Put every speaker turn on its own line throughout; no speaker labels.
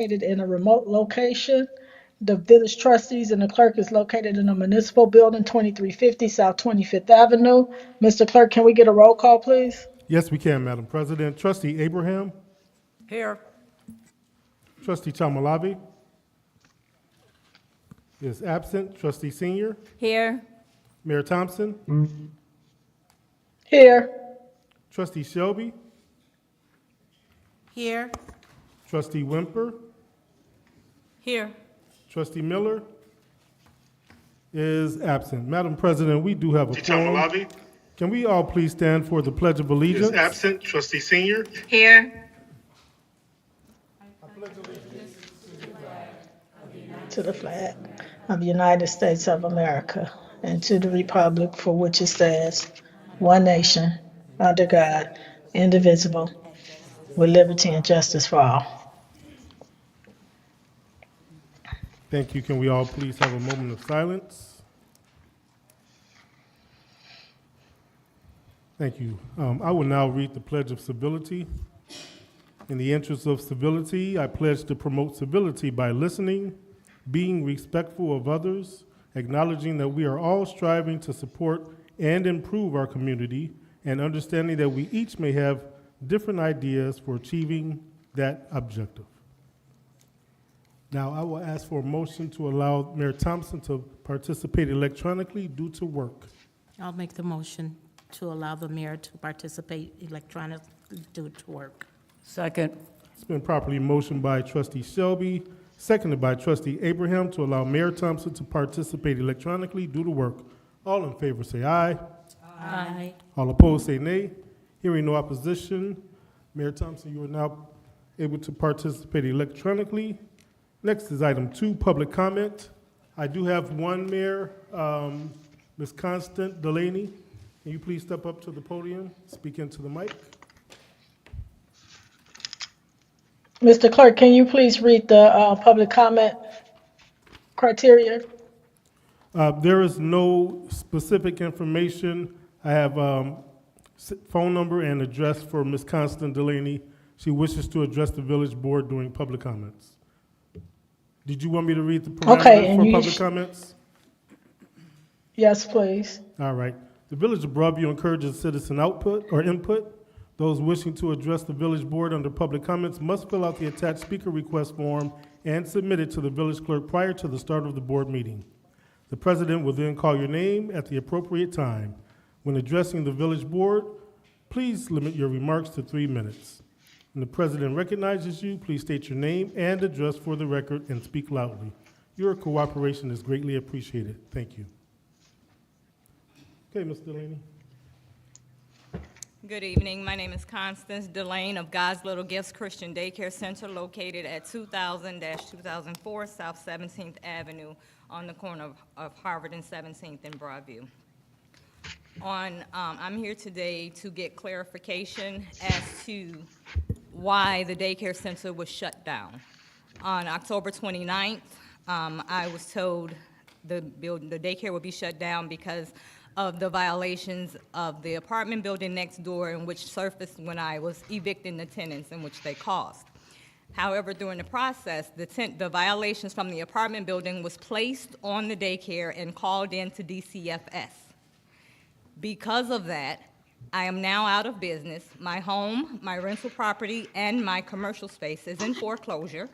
located in a remote location. The village trustees and the clerk is located in a municipal building, 2350 South 25th Avenue. Mr. Clerk, can we get a roll call, please?
Yes, we can, Madam President. Trustee Abraham,
Here.
Trustee Chamalabi is absent. Trustee Senior,
Here.
Mayor Thompson,
Here.
Trustee Shelby,
Here.
Trustee Wimper,
Here.
Trustee Miller is absent. Madam President, we do have a
Trustee
quorum.
Tamalabi
Can we all please stand for the Pledge of Allegiance?
is absent. Trustee Senior,
Here.
To the flag of the United States of America and to the republic for which it stands, one nation, under God, indivisible, with liberty and justice for all.
Thank you. Can we all please have a moment of silence? Thank you. I will now read the Pledge of Civility. In the interest of civility, I pledge to promote civility by listening, being respectful of others, acknowledging that we are all striving to support and improve our community, and understanding that we each may have different ideas for achieving that objective. Now, I will ask for a motion to allow Mayor Thompson to participate electronically due to work.
I'll make the motion to allow the mayor to participate electronically due to work.
Second.
It's been properly motioned by Trustee Shelby, seconded by Trustee Abraham to allow Mayor Thompson to participate electronically due to work. All in favor say aye.
Aye.
All opposed say nay. Hearing no opposition, Mayor Thompson, you are now able to participate electronically. Next is item 2, public comment. I do have one, Mayor, Ms. Constance Delaney. Can you please step up to the podium, speak into the mic?
Mr. Clerk, can you please read the public comment criteria?
There is no specific information. I have phone number and address for Ms. Constance Delaney. She wishes to address the village board during public comments. Did you want me to read the
Okay,
parameters
and
for
you
public comments?
Yes, please.
All right. The Village of Broadview encourages citizen output or input. Those wishing to address the village board under public comments must fill out the attached speaker request form and submit it to the village clerk prior to the start of the board meeting. The president will then call your name at the appropriate time. When addressing the village board, please limit your remarks to 3 minutes. When the president recognizes you, please state your name and address for the record and speak loudly. Your cooperation is greatly appreciated. Thank you. Okay, Ms. Delaney.
Good evening. My name is Constance Delane of God's Little Gifts Christian Daycare Center located at 2000-2004 South 17th Avenue on the corner of Harvard and 17th in Broadview. I'm here today to get clarification as to why the daycare center was shut down. On October 29th, I was told the daycare would be shut down because of the violations of the apartment building next door, in which surfaced when I was evicting the tenants, in which they caused. However, during the process, the violations from the apartment building was placed on the daycare and called in to DCFS. Because of that, I am now out of business. My home, my rental property, and my commercial space is in foreclosure.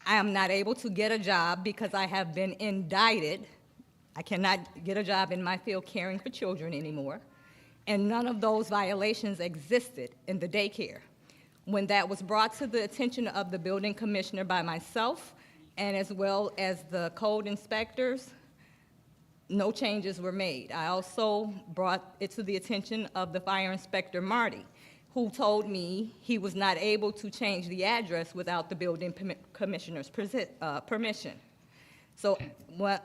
I am not able to get a job because I have been indicted. I cannot get a job in my field caring for children anymore. And none of those violations existed in the daycare. When that was brought to the attention of the building commissioner by myself, and as well as the code inspectors, no changes were made. I also brought it to the attention of the fire inspector, Marty, who told me he was not able to change the address without the building commissioner's permission. So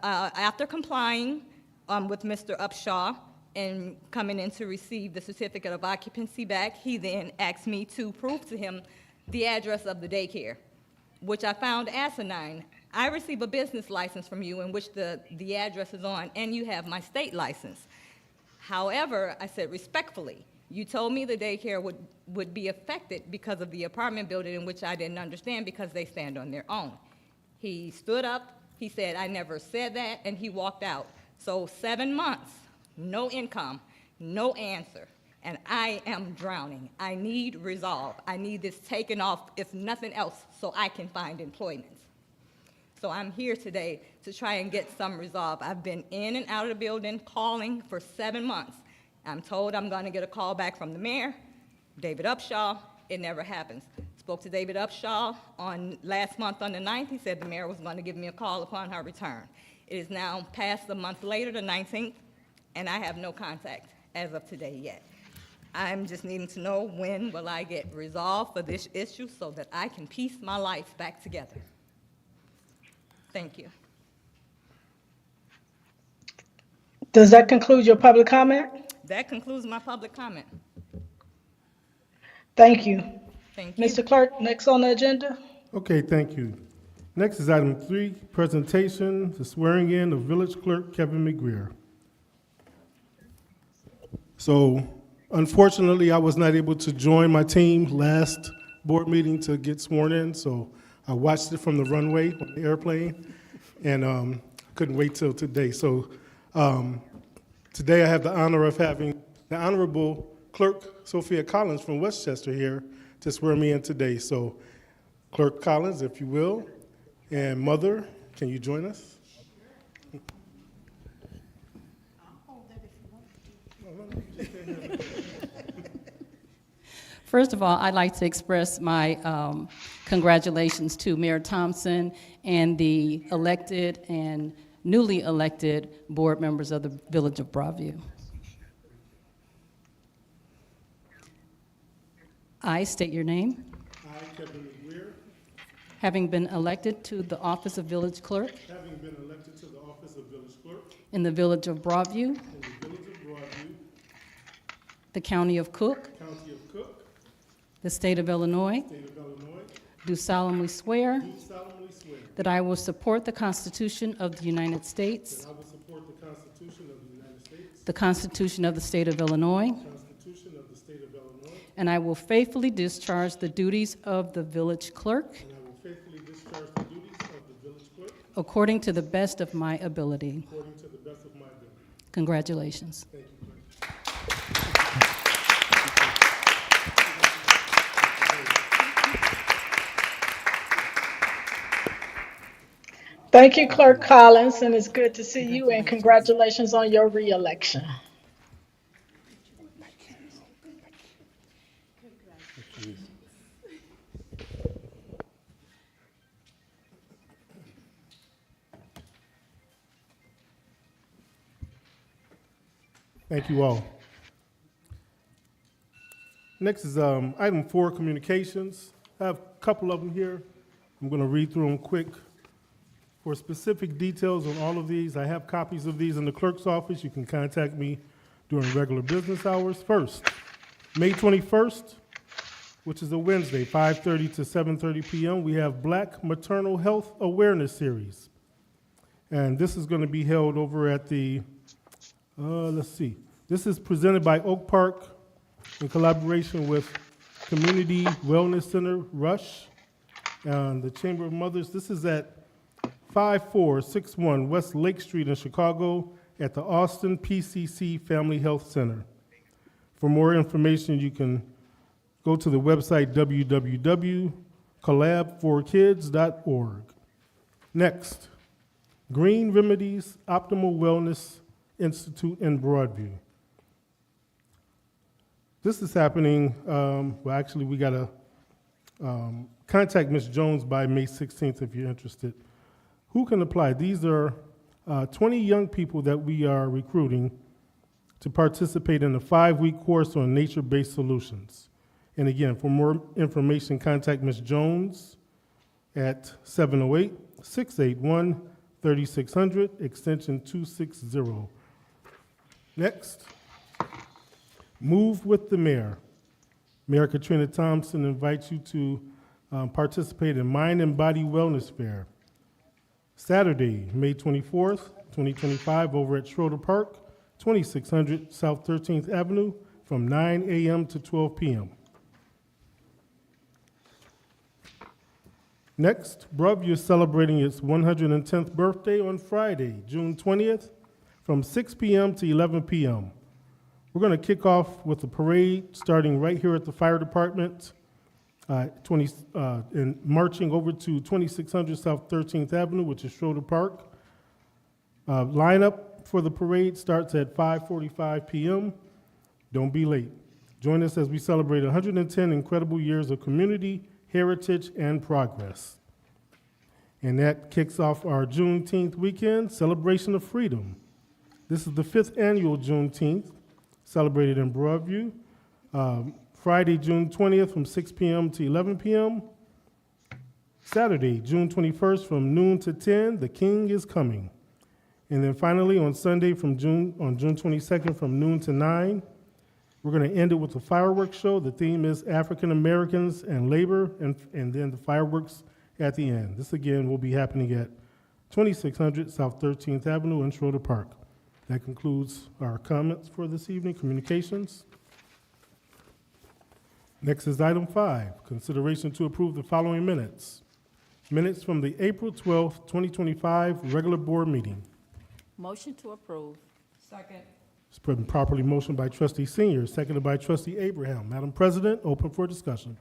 after complying with Mr. Upshaw and coming in to receive the certificate of occupancy back, he then asked me to prove to him the address of the daycare, which I found asinine. I receive a business license from you in which the address is on, and you have my state license. However, I said respectfully, You told me the daycare would be affected because of the apartment building, in which I didn't understand because they stand on their own. He stood up, he said, I never said that, and he walked out. So 7 months, no income, no answer, and I am drowning. I need resolve. I need this taken off, if nothing else, so I can find employment. So I'm here today to try and get some resolve. I've been in and out of the building calling for 7 months. I'm told I'm going to get a call back from the mayor, David Upshaw. It never happens. Spoke to David Upshaw last month on the 9th. He said the mayor was going to give me a call upon her return. It is now past a month later, the 19th, and I have no contact as of today yet. I'm just needing to know when will I get resolved for this issue so that I can piece my life back together. Thank you.
Does that conclude your public comment?
That concludes my public comment.
Thank you.
Thank you.
Mr. Clerk, next on the agenda?
Okay, thank you. Next is item 3, presentation, the swearing in of village clerk Kevin McGreer. So unfortunately, I was not able to join my team last board meeting to get sworn in, so I watched it from the runway on the airplane and couldn't wait till today. So today I have the honor of having the Honorable Clerk Sophia Collins from Westchester here to swear me in today. So Clerk Collins, if you will, and Mother, can you join us?
First of all, I'd like to express my congratulations to Mayor Thompson and the elected and newly elected board members of the Village of Broadview. I state your name.
I, Kevin McGreer,
Having been elected to the office of village clerk
having been elected to the office of village clerk
in the Village of Broadview,
in the village of Broadview,
the County of Cook,
County of Cook,
the State of Illinois,
State of Illinois,
do solemnly swear
do solemnly swear
that I will support the Constitution of the United States,
that I will support the Constitution of the United States,
the Constitution of the State of Illinois,
the Constitution of the State of Illinois,
and I will faithfully discharge the duties of the village clerk
and I will faithfully discharge the duties of the village clerk
according to the best of my ability.
according to the best of my ability.
Congratulations.
Thank you, Clerk.
Thank you, Clerk Collins, and it's good to see you, and congratulations on your reelection.
Thank you all. Next is item 4, communications. I have a couple of them here. I'm going to read through them quick. For specific details on all of these, I have copies of these in the clerk's office. You can contact me during regular business hours. First, May 21st, which is a Wednesday, 5:30 to 7:30 p.m., we have Black Maternal Health Awareness Series. And this is going to be held over at the, this is presented by Oak Park in collaboration with Community Wellness Center, Rush, and the Chamber of Mothers. This is at 5461 West Lake Street in Chicago at the Austin PCC Family Health Center. For more information, you can go to the website www.collab4kids.org. Next, Green Remedies Optimal Wellness Institute in Broadview. This is happening, actually, we got to contact Ms. Jones by May 16th if you're interested. Who can apply? These are 20 young people that we are recruiting to participate in a 5-week course on nature-based solutions. And again, for more information, contact Ms. Jones at 708-681-3600, extension 260. Next, Move with the Mayor. Mayor Katrina Thompson invites you to participate in Mind and Body Wellness Fair. Saturday, May 24th, 2025, over at Schroeder Park, 2600 South 13th Avenue, from 9 a.m. to 12 p.m. Next, Broadview is celebrating its 110th birthday on Friday, June 20th, from 6 p.m. to 11 p.m. We're going to kick off with the parade starting right here at the fire department, and marching over to 2600 South 13th Avenue, which is Schroeder Park. Lineup for the parade starts at 5:45 p.m. Don't be late. Join us as we celebrate 110 incredible years of community, heritage, and progress. And that kicks off our Juneteenth weekend, Celebration of Freedom. This is the 5th annual Juneteenth, celebrated in Broadview. Friday, June 20th from 6 p.m. to 11 p.m. Saturday, June 21st from noon to 10, the King is coming. And then finally, on Sunday, on June 22nd from noon to 9, we're going to end it with a fireworks show. The theme is African Americans and labor, and then the fireworks at the end. This, again, will be happening at 2600 South 13th Avenue in Schroeder Park. That concludes our comments for this evening, communications. Next is item 5, consideration to approve the following minutes. Minutes from the April 12th, 2025 regular board meeting.
Motion to approve. Second.
It's been properly motioned by trustee Senior, seconded by trustee Abraham. Madam President, open for discussion.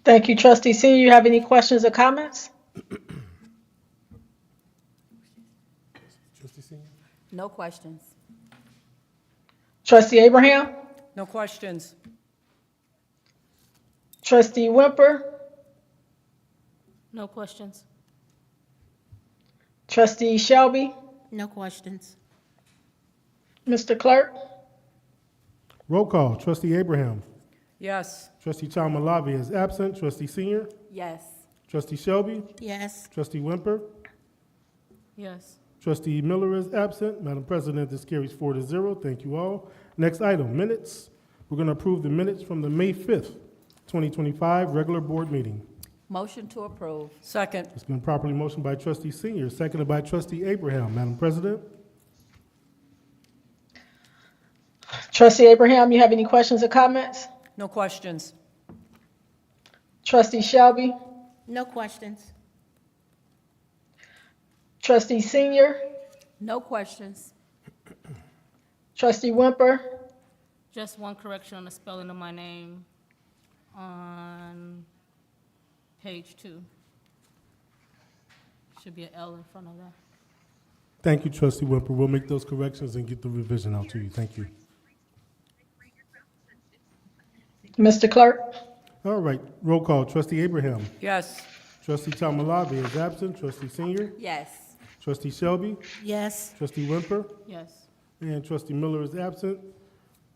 Thank you, trustee Senior. You have any questions or comments?
Trustee Senior?
No questions.
Trustee Abraham?
No questions.
Trustee Wimper?
No questions.
Trustee Shelby?
No questions.
Mr. Clerk?
Roll call. Trustee Abraham.
Yes.
Trustee Chalmalavi is absent. Trustee Senior.
Yes.
Trustee Shelby.
Yes.
Trustee Wimper.
Yes.
Trustee Miller is absent. Madam President, this carries 4-0. Thank you all. Next item, minutes. We're going to approve the minutes from the May 5th, 2025 regular board meeting.
Motion to approve.
Second.
It's been properly motioned by trustee Senior, seconded by trustee Abraham. Madam President?
Trustee Abraham, you have any questions or comments?
No questions.
Trustee Shelby?
No questions.
Trustee Senior?
No questions.
Trustee Wimper?
Just one correction on the spelling of my name on page 2. Should be an L in front of that.
Thank you, trustee Wimper. We'll make those corrections and get the revision out to you. Thank you.
Mr. Clerk?
All right, roll call. Trustee Abraham.
Yes.
Trustee Chalmalavi is absent. Trustee Senior.
Yes.
Trustee Shelby.
Yes.
Trustee Wimper.
Yes.
And trustee Miller is absent.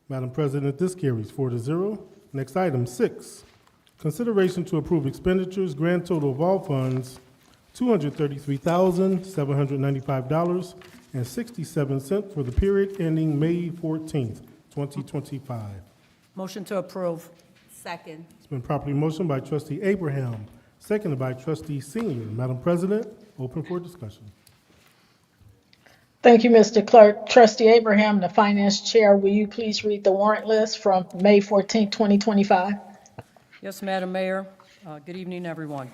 Madam President, this carries 4-0. Next item, 6. Consideration to approve expenditures, grand total of all funds, $233,795.67 for the period ending May 14th, 2025.
Motion to approve.
Second.
It's been properly motioned by trustee Abraham, seconded by trustee Senior. Madam President, open for discussion.
Thank you, Mr. Clerk. Trustee Abraham, the Finance Chair, will you please read the warrant list from May 14, 2025?
Yes, Madam Mayor. Good evening, everyone.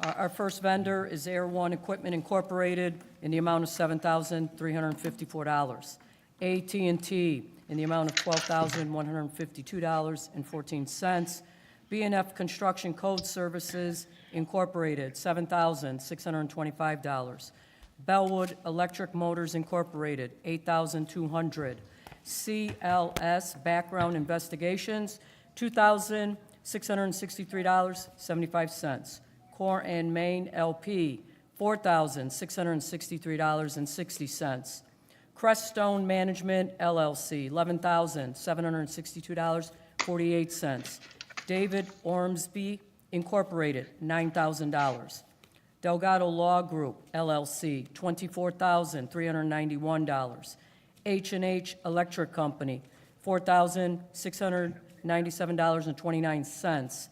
Our first vendor is Air One Equipment Incorporated in the amount of $7,354. AT&T in the amount of $12,152.14. B&F Construction Code Services Incorporated, $7,625. Bellwood Electric Motors Incorporated, $8,200. CLS Background Investigations, $2,663.75. Core and Main LP, $4,663.60. Creststone Management LLC, $11,762.48. David Ormsby Incorporated, $9,000. Delgado Law Group LLC, $24,391. H&H Electric Company, $4,697.29.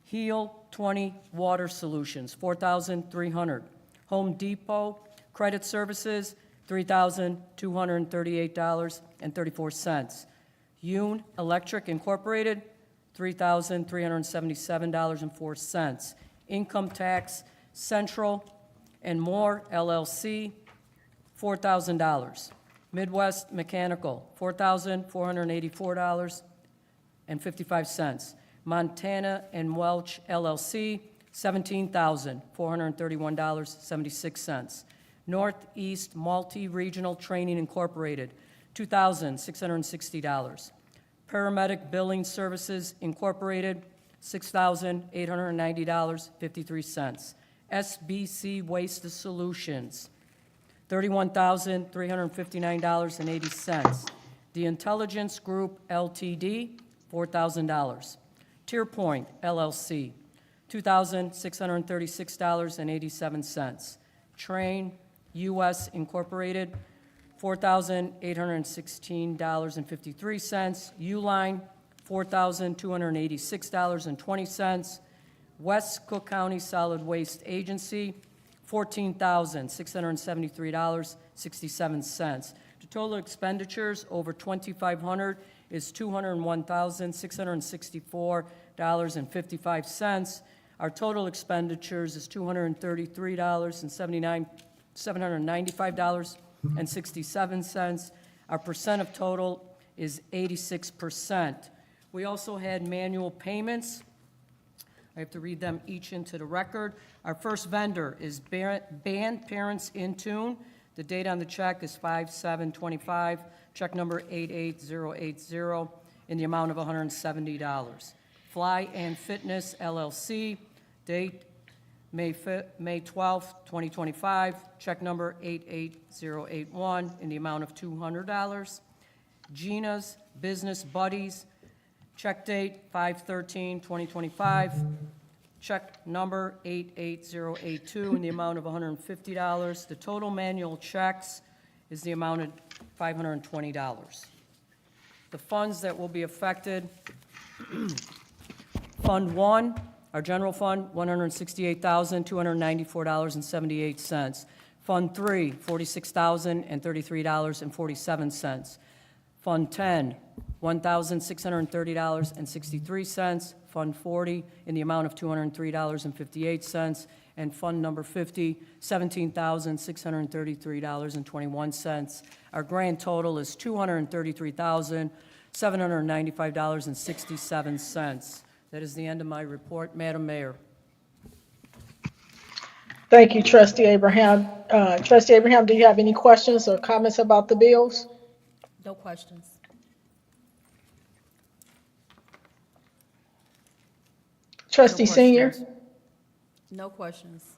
Heal 20 Water Solutions, $4,300. Home Depot Credit Services, $3,238.34. Yoon Electric Incorporated, $3,377.04. Income Tax Central and More LLC, $4,000. Midwest Mechanical, $4,484.55. Montana and Welch LLC, $17,431.76. Northeast Multi-Regional Training Incorporated, $2,660. Paramedic Billing Services Incorporated, $6,890.53. SBC Waste Solutions, $31,359.80. The Intelligence Group LTD, $4,000. Tierpoint LLC, $2,636.87. Train US Incorporated, $4,816.53. Uline, $4,286.20. West Cook County Solid Waste Agency, $14,673.67. The total expenditures over 2,500 is $201,664.55. Our total expenditures is $795.67. Our percent of total is 86%. We also had manual payments. I have to read them each into the record. Our first vendor is Band Parents in Tune. The date on the check is 5/7/25, check number 88080, in the amount of $170. Fly and Fitness LLC, date May 12th, 2025, check number 88081, in the amount of $200. Gina's Business Buddies, check date 5/13/2025, check number 88082 in the amount of $150. The total manual checks is the amount of $520. The funds that will be affected, Fund 1, our general fund, $168,294.78. Fund 3, $46,033.47. Fund 10, $1,630.63. Fund 40, in the amount of $203.58. And Fund number 50, $17,633.21. Our grand total is $233,795.67. That is the end of my report, Madam Mayor.
Thank you, Trustee Abraham. Trustee Abraham, do you have any questions or comments about the bills?
No questions.
Trustee
No
Senior?
questions.
No questions.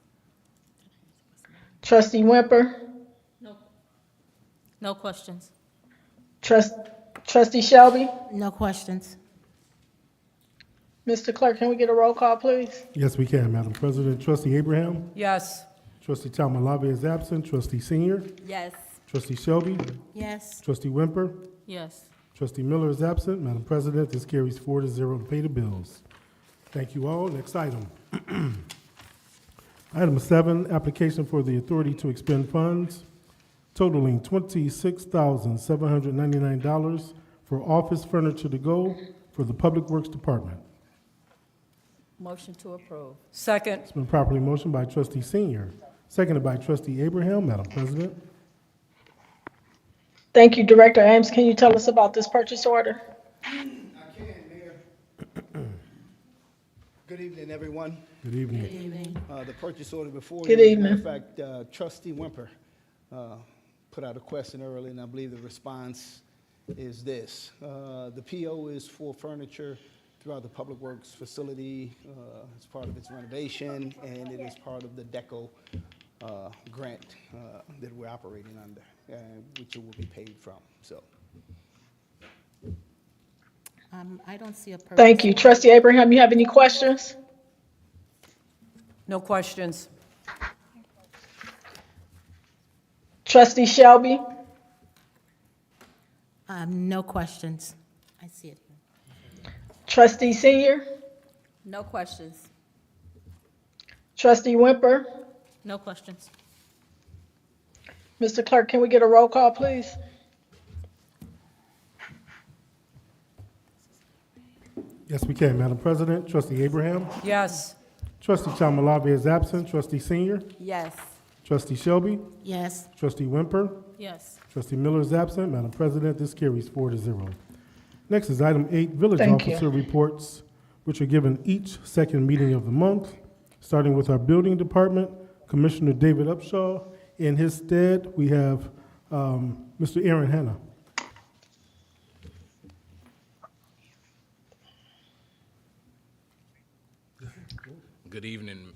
Trustee Wimper?
No questions.
Trustee Shelby?
No questions.
Mr. Clerk, can we get a roll call, please?
Yes, we can, Madam President. Trustee Abraham?
Yes.
Trustee Talmalave is absent. Trustee Senior?
Yes.
Trustee Shelby?
Yes.
Trustee Wimper?
Yes.
Trustee Miller is absent. Madam President, this carries 4-0 to pay the bills. Thank you all. Next item. Item 7, application for the authority to expend funds totaling $26,799 for office furniture to go for the Public Works Department.
Motion to approve.
Second.
It's been properly motioned by Trustee Senior, seconded by Trustee Abraham. Madam President.
Thank you, Director Ames. Can you tell us about this purchase order?
I can, Mayor. Good evening, everyone.
Good evening.
The purchase order before you.
Good
As a
evening.
matter of fact, Trustee Wimper put out a question earlier, and I believe the response is this. The PO is for furniture throughout the Public Works facility. It's part of its renovation, and it is part of the DECO grant that we're operating under, which it will be paid from, so.
I don't see a purpose.
Thank you. Trustee Abraham, you have any questions?
No questions.
Trustee Shelby?
No questions. I see it here.
Trustee Senior?
No questions.
Trustee Wimper?
No questions.
Mr. Clerk, can we get a roll call, please?
Yes, we can, Madam President. Trustee Abraham.
Yes.
Trustee Chamalave is absent. Trustee Senior.
Yes.
Trustee Shelby.
Yes.
Trustee Wimper.
Yes.
Trustee Miller is absent. Madam President, this carries 4-0. Next is item 8, village
Thank you.
officer reports, which are given each second meeting of the month, starting with our building department, Commissioner David Upshaw. In his stead, we have Mr. Aaron Hanna.
Good evening.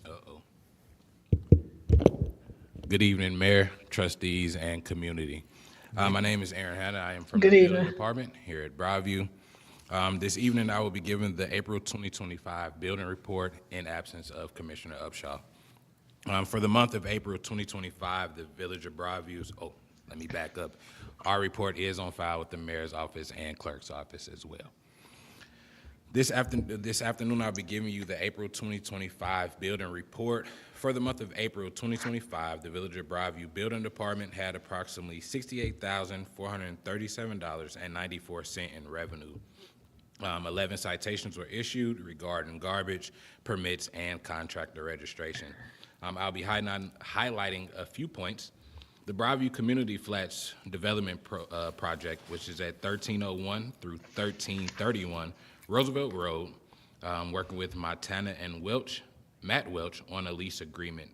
Good evening, Mayor, trustees, and community. My name is Aaron Hanna. I am from
Good
the Building
evening.
Department here at Broadview. This evening, I will be giving the April 2025 building report in absence of Commissioner Upshaw. For the month of April 2025, the Village of Broadview's, let me back up. Our report is on file with the Mayor's office and Clerk's office as well. This afternoon, I'll be giving you the April 2025 building report. For the month of April 2025, the Village of Broadview Building Department had approximately $68,437.94 in revenue. 11 citations were issued regarding garbage, permits, and contractor registration. I'll be highlighting a few points. The Broadview Community Flats Development Project, which is at 1301 through 1331 Roosevelt Road, working with Montana and Matt Welch on a lease agreement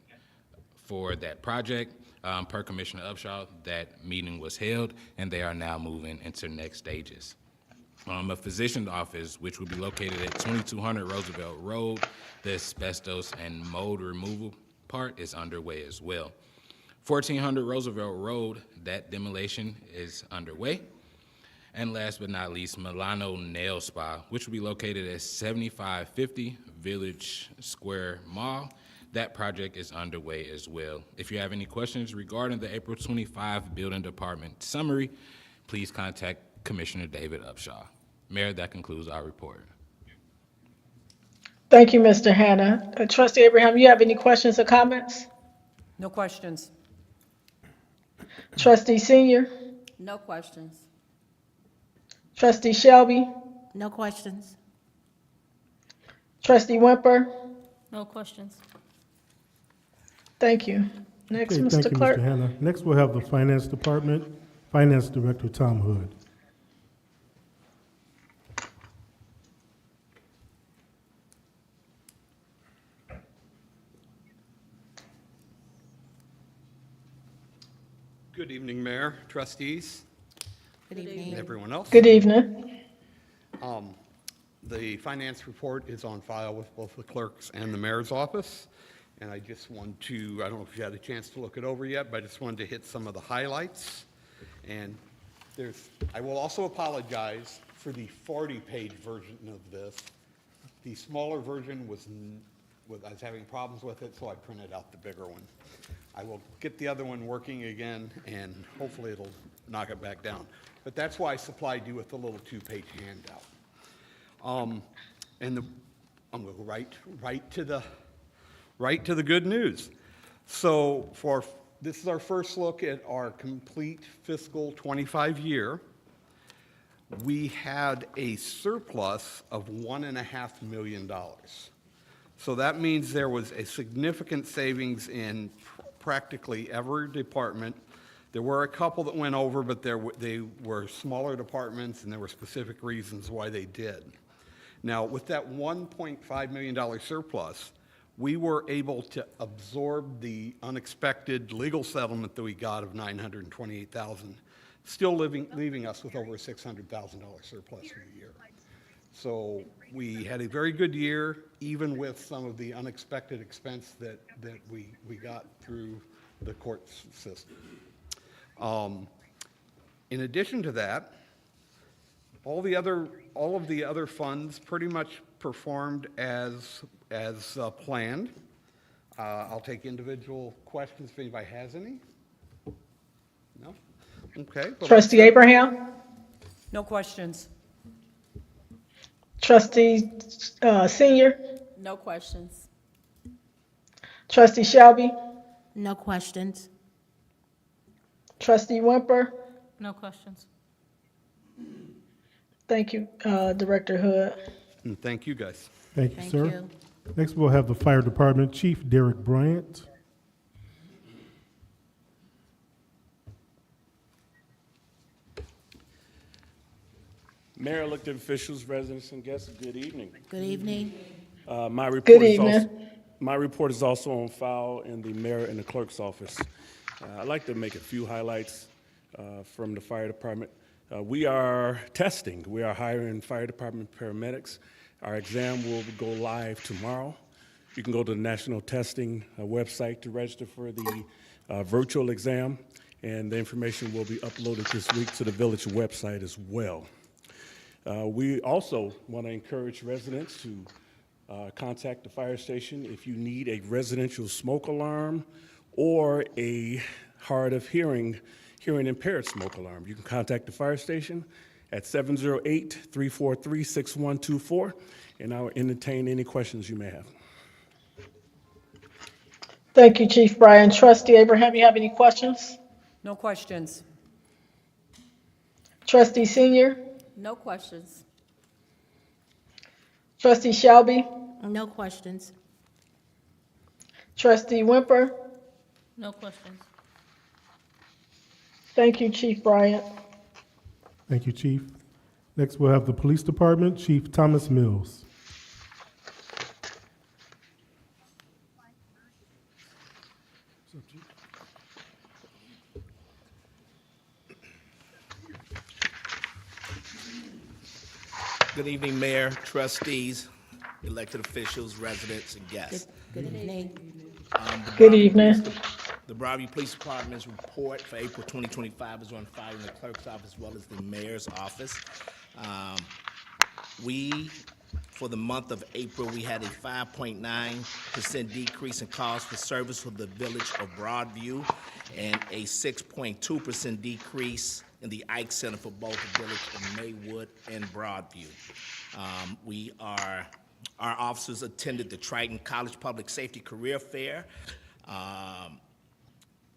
for that project. Per Commissioner Upshaw, that meeting was held, and they are now moving into next stages. A physician's office, which will be located at 2200 Roosevelt Road, the asbestos and mold removal part is underway as well. 1400 Roosevelt Road, that demolition is underway. And last but not least, Milano Nail Spa, which will be located at 7550 Village Square Mall. That project is underway as well. If you have any questions regarding the April 25 Building Department summary, please contact Commissioner David Upshaw. Mayor, that concludes our report.
Thank you, Mr. Hanna. Trustee Abraham, you have any questions or comments?
No questions.
Trustee Senior.
No questions.
Trustee Shelby.
No questions.
Trustee Wimper.
No questions.
Thank you. Next,
Okay,
Mr.
thank you,
Clerk.
Mr. Hanna. Next, we'll have the Finance Department, Finance Director Tom Hood.
Good evening, Mayor, trustees,
Good evening.
and everyone else.
Good evening.
The finance report is on file with both the clerks and the mayor's office. And I just want to, I don't know if you had a chance to look it over yet, but I just wanted to hit some of the highlights. And I will also apologize for the 40-page version of this. The smaller version I was having problems with it, so I printed out the bigger one. I will get the other one working again, and hopefully it'll knock it back down. But that's why I supplied you with a little 2-page handout. I'm going to go right to the good news. So this is our first look at our complete fiscal 25 year. We had a surplus of $1.5 million. So that means there was a significant savings in practically every department. There were a couple that went over, but they were smaller departments, and there were specific reasons why they did. Now, with that $1.5 million surplus, we were able to absorb the unexpected legal settlement that we got of $928,000, still leaving us with over a $600,000 surplus for the year. So we had a very good year, even with some of the unexpected expense that we got through the court system. In addition to that, all of the other funds pretty much performed as planned. I'll take individual questions if anybody has any. No? Okay. Well,
Trustee Abraham.
No questions.
Trustee Senior.
No questions.
Trustee Shelby.
No questions.
Trustee Wimper.
No questions.
Thank you, Director Hood.
And thank you, guys.
Thank you,
Thank
sir.
you.
Next, we'll have the Fire Department Chief, Derek Bryant.
Mayor, elected officials, residents, and guests, good evening.
Good evening.
My report
Good
is
evening.
also, my report is also on file in the mayor and the clerk's office. I'd like to make a few highlights from the fire department. We are testing. We are hiring fire department paramedics. Our exam will go live tomorrow. You can go to the national testing website to register for the virtual exam, and the information will be uploaded this week to the village website as well. We also want to encourage residents to contact the fire station if you need a residential smoke alarm or a hard of hearing impaired smoke alarm. You can contact the fire station at 708-343-6124, and I'll entertain any questions you may have.
Thank you, Chief Brian. Trustee Abraham, you have any questions?
No questions.
Trustee Senior?
No questions.
Trustee Shelby?
No questions.
Trustee Wimper?
No questions.
Thank you, Chief Bryant.
Thank you, Chief. Next, we'll have the Police Department Chief, Thomas Mills.
Good evening, Mayor, trustees, elected officials, residents, and guests.
Good evening.
Good evening.
The Broadview Police Department's report for April 2025 is on file in the clerk's office as well as the mayor's office. For the month of April, we had a 5.9% decrease in calls for service for the village of Broadview and a 6.2% decrease in the Ike Center for both the village of Maywood and Broadview. Our officers attended the Triton College Public Safety Career Fair.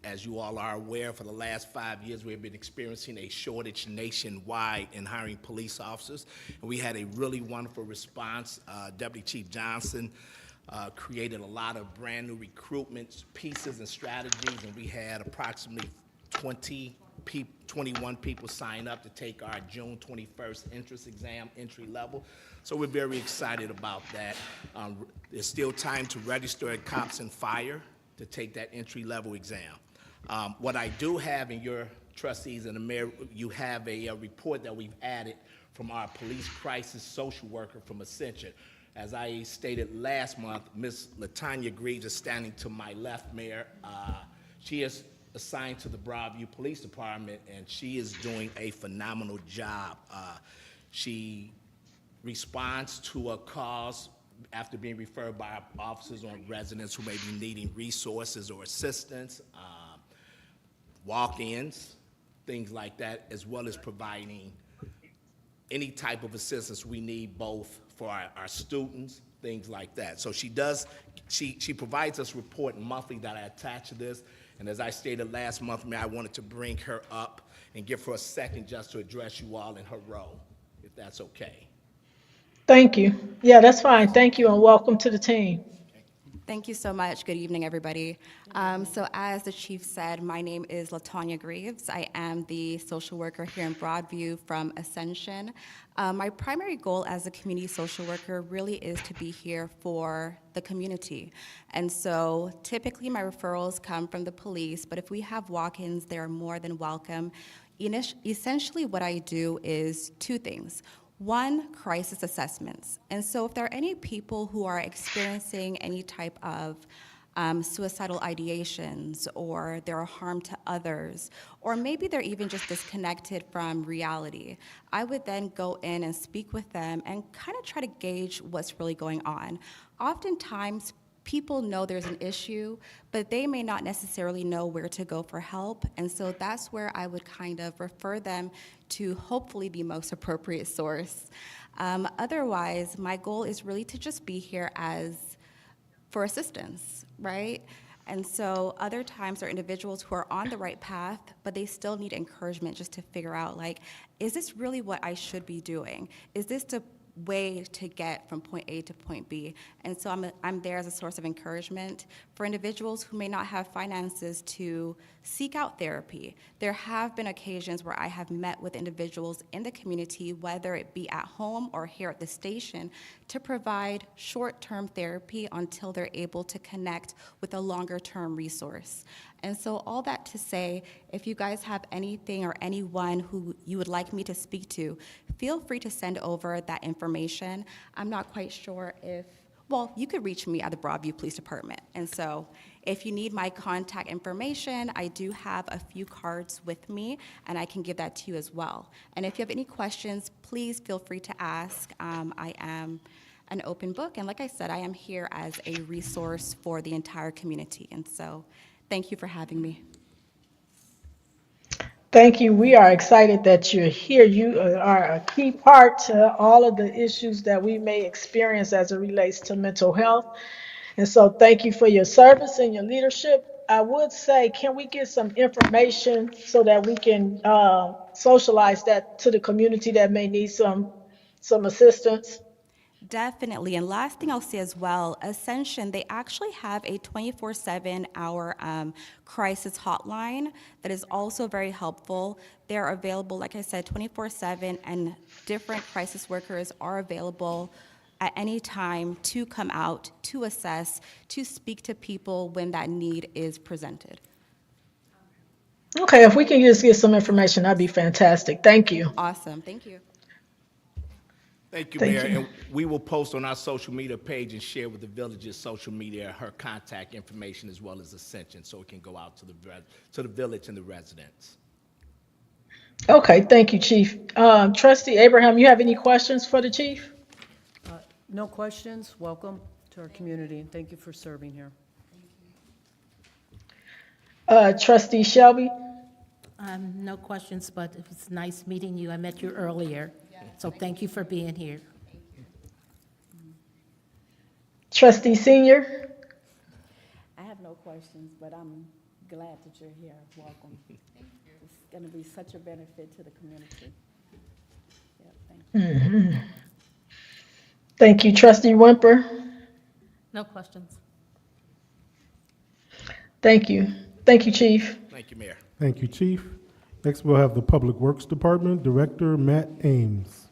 As you all are aware, for the last 5 years, we have been experiencing a shortage nationwide in hiring police officers. And we had a really wonderful response. Deputy Chief Johnson created a lot of brand new recruitment pieces and strategies, and we had approximately 21 people sign up to take our June 21st entrance exam, entry level. So we're very excited about that. There's still time to register at Cops and Fire to take that entry level exam. What I do have in your trustees and the mayor, you have a report that we've added from our police crisis social worker from Ascension. As I stated last month, Ms. LaTanya Greaves is standing to my left, Mayor. She is assigned to the Broadview Police Department, and she is doing a phenomenal job. She responds to calls after being referred by our officers on residents who may be needing resources or assistance, walk-ins, things like that, as well as providing any type of assistance we need both for our students, things like that. So she provides us report monthly that I attach to this. And as I stated last month, Mayor, I wanted to bring her up and give her a second just to address you all in her role, if that's okay.
Thank you. Yeah, that's fine. Thank you and welcome to the team.
Thank you so much. Good evening, everybody. So as the chief said, my name is LaTanya Greaves. I am the social worker here in Broadview from Ascension. My primary goal as a community social worker really is to be here for the community. And so typically my referrals come from the police, but if we have walk-ins, they're more than welcome. Essentially what I do is two things. One, crisis assessments. And so if there are any people who are experiencing any type of suicidal ideations, or they're a harm to others, or maybe they're even just disconnected from reality, I would then go in and speak with them and kind of try to gauge what's really going on. Oftentimes, people know there's an issue, but they may not necessarily know where to go for help. And so that's where I would kind of refer them to hopefully the most appropriate source. Otherwise, my goal is really to just be here for assistance, right? And so other times there are individuals who are on the right path, but they still need encouragement just to figure out, like, is this really what I should be doing? Is this the way to get from point A to point B. And so I'm there as a source of encouragement for individuals who may not have finances to seek out therapy. There have been occasions where I have met with individuals in the community, whether it be at home or here at the station, to provide short-term therapy until they're able to connect with a longer-term resource. And so all that to say, if you guys have anything or anyone who you would like me to speak to, feel free to send over that information. I'm not quite sure if, well, you could reach me at the Broadview Police Department. And so if you need my contact information, I do have a few cards with me, and I can give that to you as well. And if you have any questions, please feel free to ask. I am an open book, and like I said, I am here as a resource for the entire community. And so thank you for having me.
Thank you. We are excited that you're here. You are a key part to all of the issues that we may experience as it relates to mental health. And so thank you for your service and your leadership. I would say, can we get some information so that we can socialize that to the community that may need some assistance?
Definitely. And last thing I'll say as well, Ascension, they actually have a 24/7 hour crisis hotline that is also very helpful. They're available, like I said, 24/7, and different crisis workers are available at any time to come out, to assess, to speak to people when that need is presented.
Okay, if we can just get some information, that'd be fantastic. Thank you.
Awesome. Thank you.
Thank you,
Thank
Mayor.
you.
And we will post on our social media page and share with the village's social media her contact information as well as Ascension, so it can go out to the village and the residents.
Okay, thank you, Chief. Trustee Abraham, you have any questions for the chief?
No questions. Welcome to our community, and thank you for serving here.
Trustee Shelby?
No questions, but it was nice meeting you. I met you earlier, so thank you for being here.
Trustee Senior?
I have no questions, but I'm glad that you're here. Welcome. It's going to be such a benefit to the community. Yeah, thank you.
Thank you. Trustee Wimper?
No questions.
Thank you. Thank you, Chief.
Thank you, Mayor.
Thank you, Chief. Next, we'll have the Public Works Department Director, Matt Ames.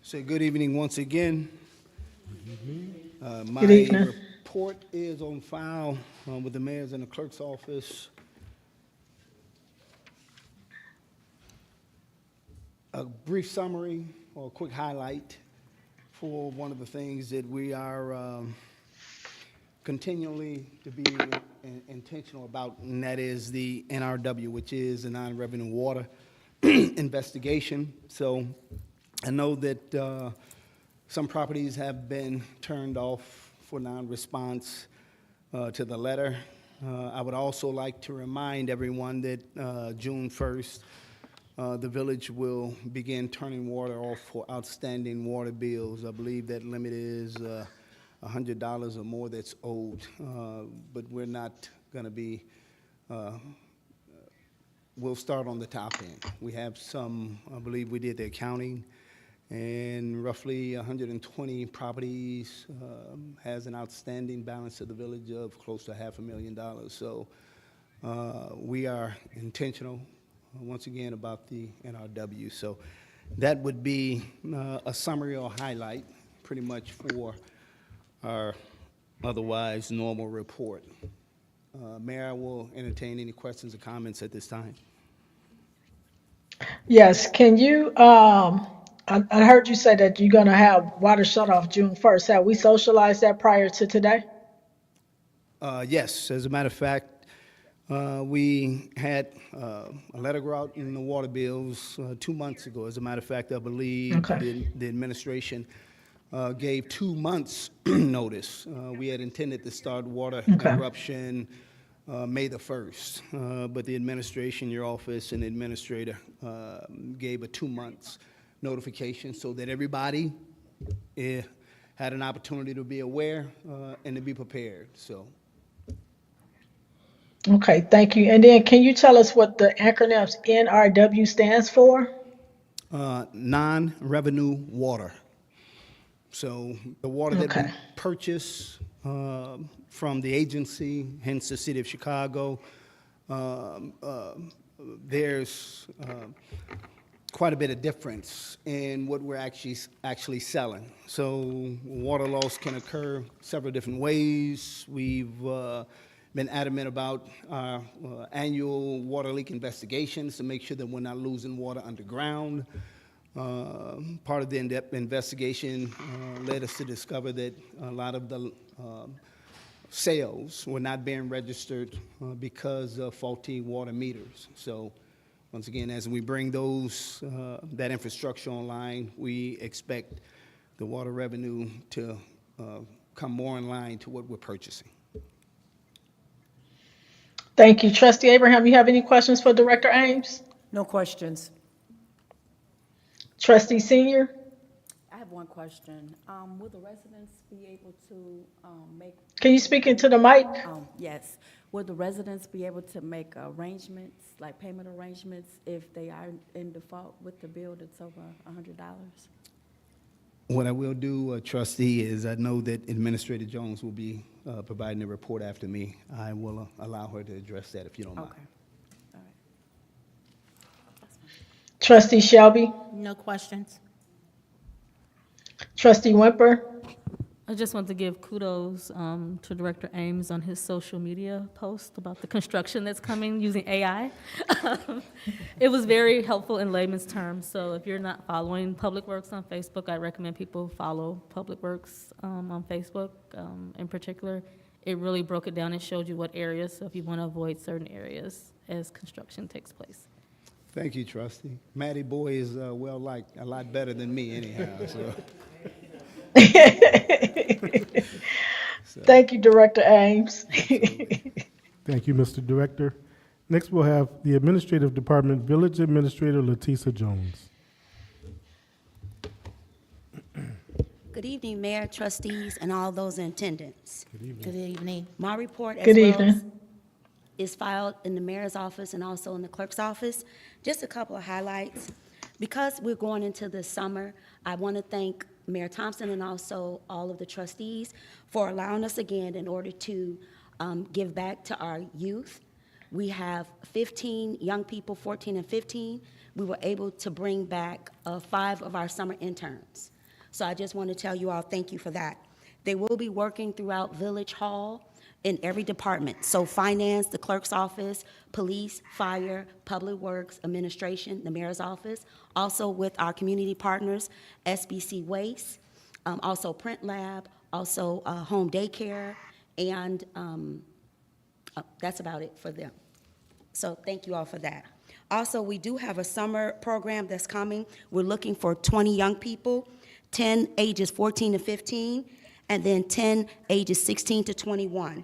Say good evening once again. My
Good evening.
report is on file with the mayor's and the clerk's office. A brief summary or a quick highlight for one of the things that we are continually to be intentional about, and that is the NRW, which is the non-revenue water investigation. So I know that some properties have been turned off for non-response to the letter. I would also like to remind everyone that June 1st, the village will begin turning water off for outstanding water bills. I believe that limit is $100 or more that's owed, but we're not going to be, we'll start on the top end. We have some, I believe we did the accounting, and roughly 120 properties has an outstanding balance to the village of close to $500,000. So we are intentional, once again, about the NRW. So that would be a summary or highlight pretty much for our otherwise normal report. Mayor, I will entertain any questions or comments at this time.
Yes, can you, I heard you say that you're going to have water shut off June 1st. Have we socialized that prior to today?
Yes, as a matter of fact, we had a letter go out in the water bills 2 months ago. As a matter of fact, I believe
Okay.
the administration gave 2 months notice. We had intended to start water interruption May the 1st, but the administration, your office and the administrator gave a 2 months notification so that everybody had an opportunity to be aware and to be prepared. So.
Okay, thank you. And then can you tell us what the acronyms NRW stands for?
Non-revenue water. So the water that
Okay.
we purchase from the agency, hence the city of Chicago, um, there's quite a bit of difference in what we're actually selling. So water loss can occur several different ways. We've been adamant about our annual water leak investigations to make sure that we're not losing water underground. Part of the in-depth investigation led us to discover that a lot of the sales were not being registered because of faulty water meters. So once again, as we bring that infrastructure online, we expect the water revenue to come more in line to what we're purchasing.
Thank you. Trustee Abraham, you have any questions for Director Ames?
No questions.
Trustee Senior?
I have one question. Will the residents be able to make?
Can you speak into the mic?
Yes. Will the residents be able to make arrangements, like payment arrangements, if they are in default with the bill that's over $100?
What I will do, trustee, is I know that Administrator Jones will be providing a report after me. I will allow her to address that if you don't mind.
Okay. All right.
Trustee Shelby?
No questions.
Trustee Wimper?
I just want to give kudos to Director Ames on his social media post about the construction that's coming using AI. It was very helpful in layman's terms, so if you're not following Public Works on Facebook, I recommend people follow Public Works on Facebook in particular. It really broke it down and showed you what areas, so if you want to avoid certain areas as construction takes place.
Thank you, trustee. Matty Boy is well-liked, a lot better than me anyhow, so.
Thank you, Director Ames.
Thank you, Mr. Director. Next, we'll have the Administrative Department Village Administrator Letisa Jones.
Good evening, Mayor, trustees, and all those in attendance.
Good evening.
My report as
Good
well
evening.
is filed in the mayor's office and also in the clerk's office. Just a couple of highlights. Because we're going into the summer, I want to thank Mayor Thompson and also all of the trustees for allowing us again in order to give back to our youth. We have 15 young people, 14 and 15. We were able to bring back 5 of our summer interns. So I just want to tell you all thank you for that. They will be working throughout Village Hall in every department. So finance, the clerk's office, police, fire, public works, administration, the mayor's office, also with our community partners, SBC Waste, also Print Lab, also home daycare, and that's about it for them. So thank you all for that. Also, we do have a summer program that's coming. We're looking for 20 young people, 10 ages 14 to 15, and then 10 ages 16 to 21.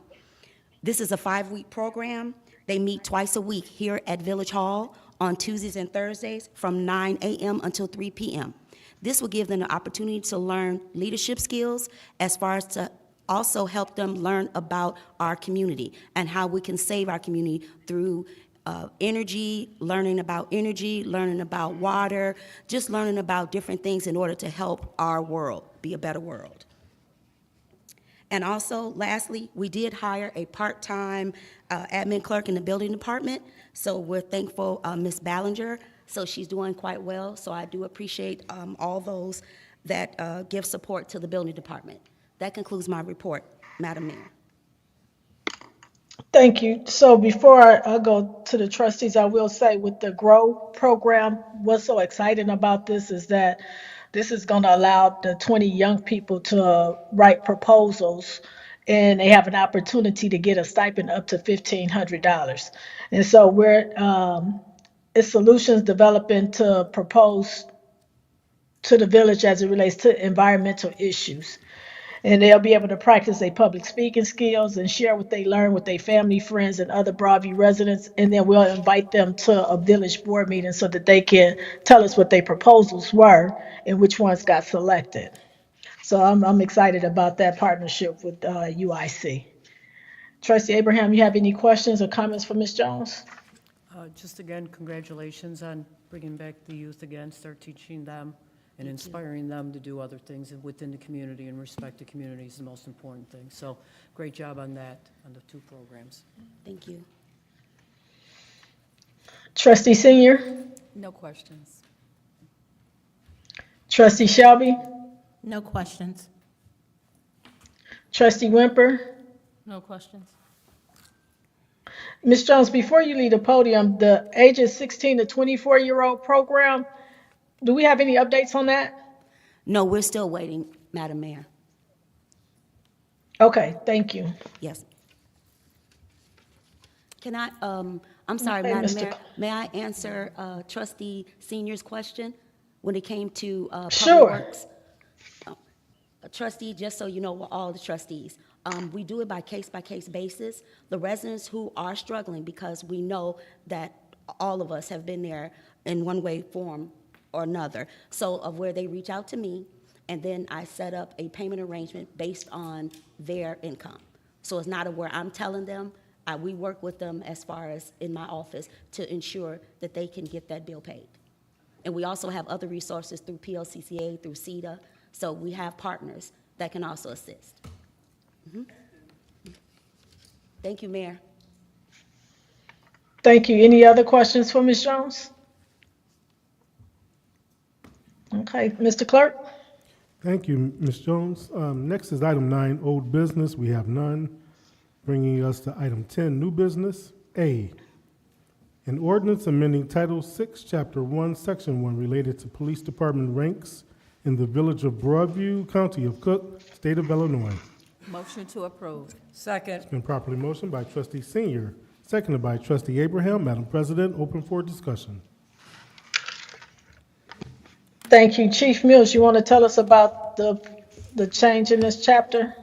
This is a 5-week program. They meet twice a week here at Village Hall on Tuesdays and Thursdays from 9 a.m. until 3 p.m. This will give them the opportunity to learn leadership skills as far as to also help them learn about our community and how we can save our community through learning about water, just learning about different things in order to help our world be a better world. And also, lastly, we did hire a part-time admin clerk in the building department, so we're thankful, Ms. Ballinger, so she's doing quite well, so I do appreciate all those that give support to the building department. That concludes my report, Madam Mayor.
Thank you. So before I go to the trustees, I will say with the GROW program, what's so exciting about this is that this is going to allow the 20 young people to write proposals, and they have an opportunity to get a stipend up to $1,500. And so it's solutions developing to propose to the village as it relates to environmental issues. And they'll be able to practice their public speaking skills and share what they learn with their family, friends, and other Broadview residents. And then we'll invite them to a village board meeting so that they can tell us what their proposals were and which ones got selected. So I'm excited about that partnership with UIC. Trustee Abraham, you have any questions or comments for Ms. Jones?
Just again, congratulations on bringing back the youth again, start teaching them and inspiring them to do other things within the community and respect the community is the most important thing. So great job on that, on the 2 programs.
Thank you.
Trustee Senior?
No questions.
Trustee Shelby?
No questions.
Trustee Wimper?
No questions.
Ms. Jones, before you leave the podium, the ages 16 to 24-year-old program, do we have any updates on that?
No, we're still waiting, Madam Mayor.
Okay, thank you.
Yes. Can I, I'm sorry,
Okay,
Madam
Mr.
Mayor, may I answer Trustee Senior's question when it came to Public
Sure.
Works? Trustee, just so you know, all the trustees, we do it by case basis. The residents who are struggling, because we know that all of us have been there in one way, form, or another. So of where they reach out to me, and then I set up a payment arrangement based on their income. So it's not where I'm telling them, we work with them as far as in my office to ensure that they can get that bill paid. And we also have other resources through PLCCA, through CETA, so we have partners that can also assist. Mhm. Thank you, Mayor.
Thank you. Any other questions for Ms. Jones? Okay, Mr. Clerk?
Thank you, Ms. Jones. Next is item 9, old business. We have none. Bringing us to item 10, new business. A, an ordinance amending Title 6, Chapter 1, Section 1, related to police department ranks in the village of Broadview, County of Cook, State of Illinois.
Motion to approve.
Second.
It's been properly motioned by Trustee Senior, seconded by Trustee Abraham. Madam President, open for discussion.
Thank you. Chief Mills, you want to tell us about the change in this chapter?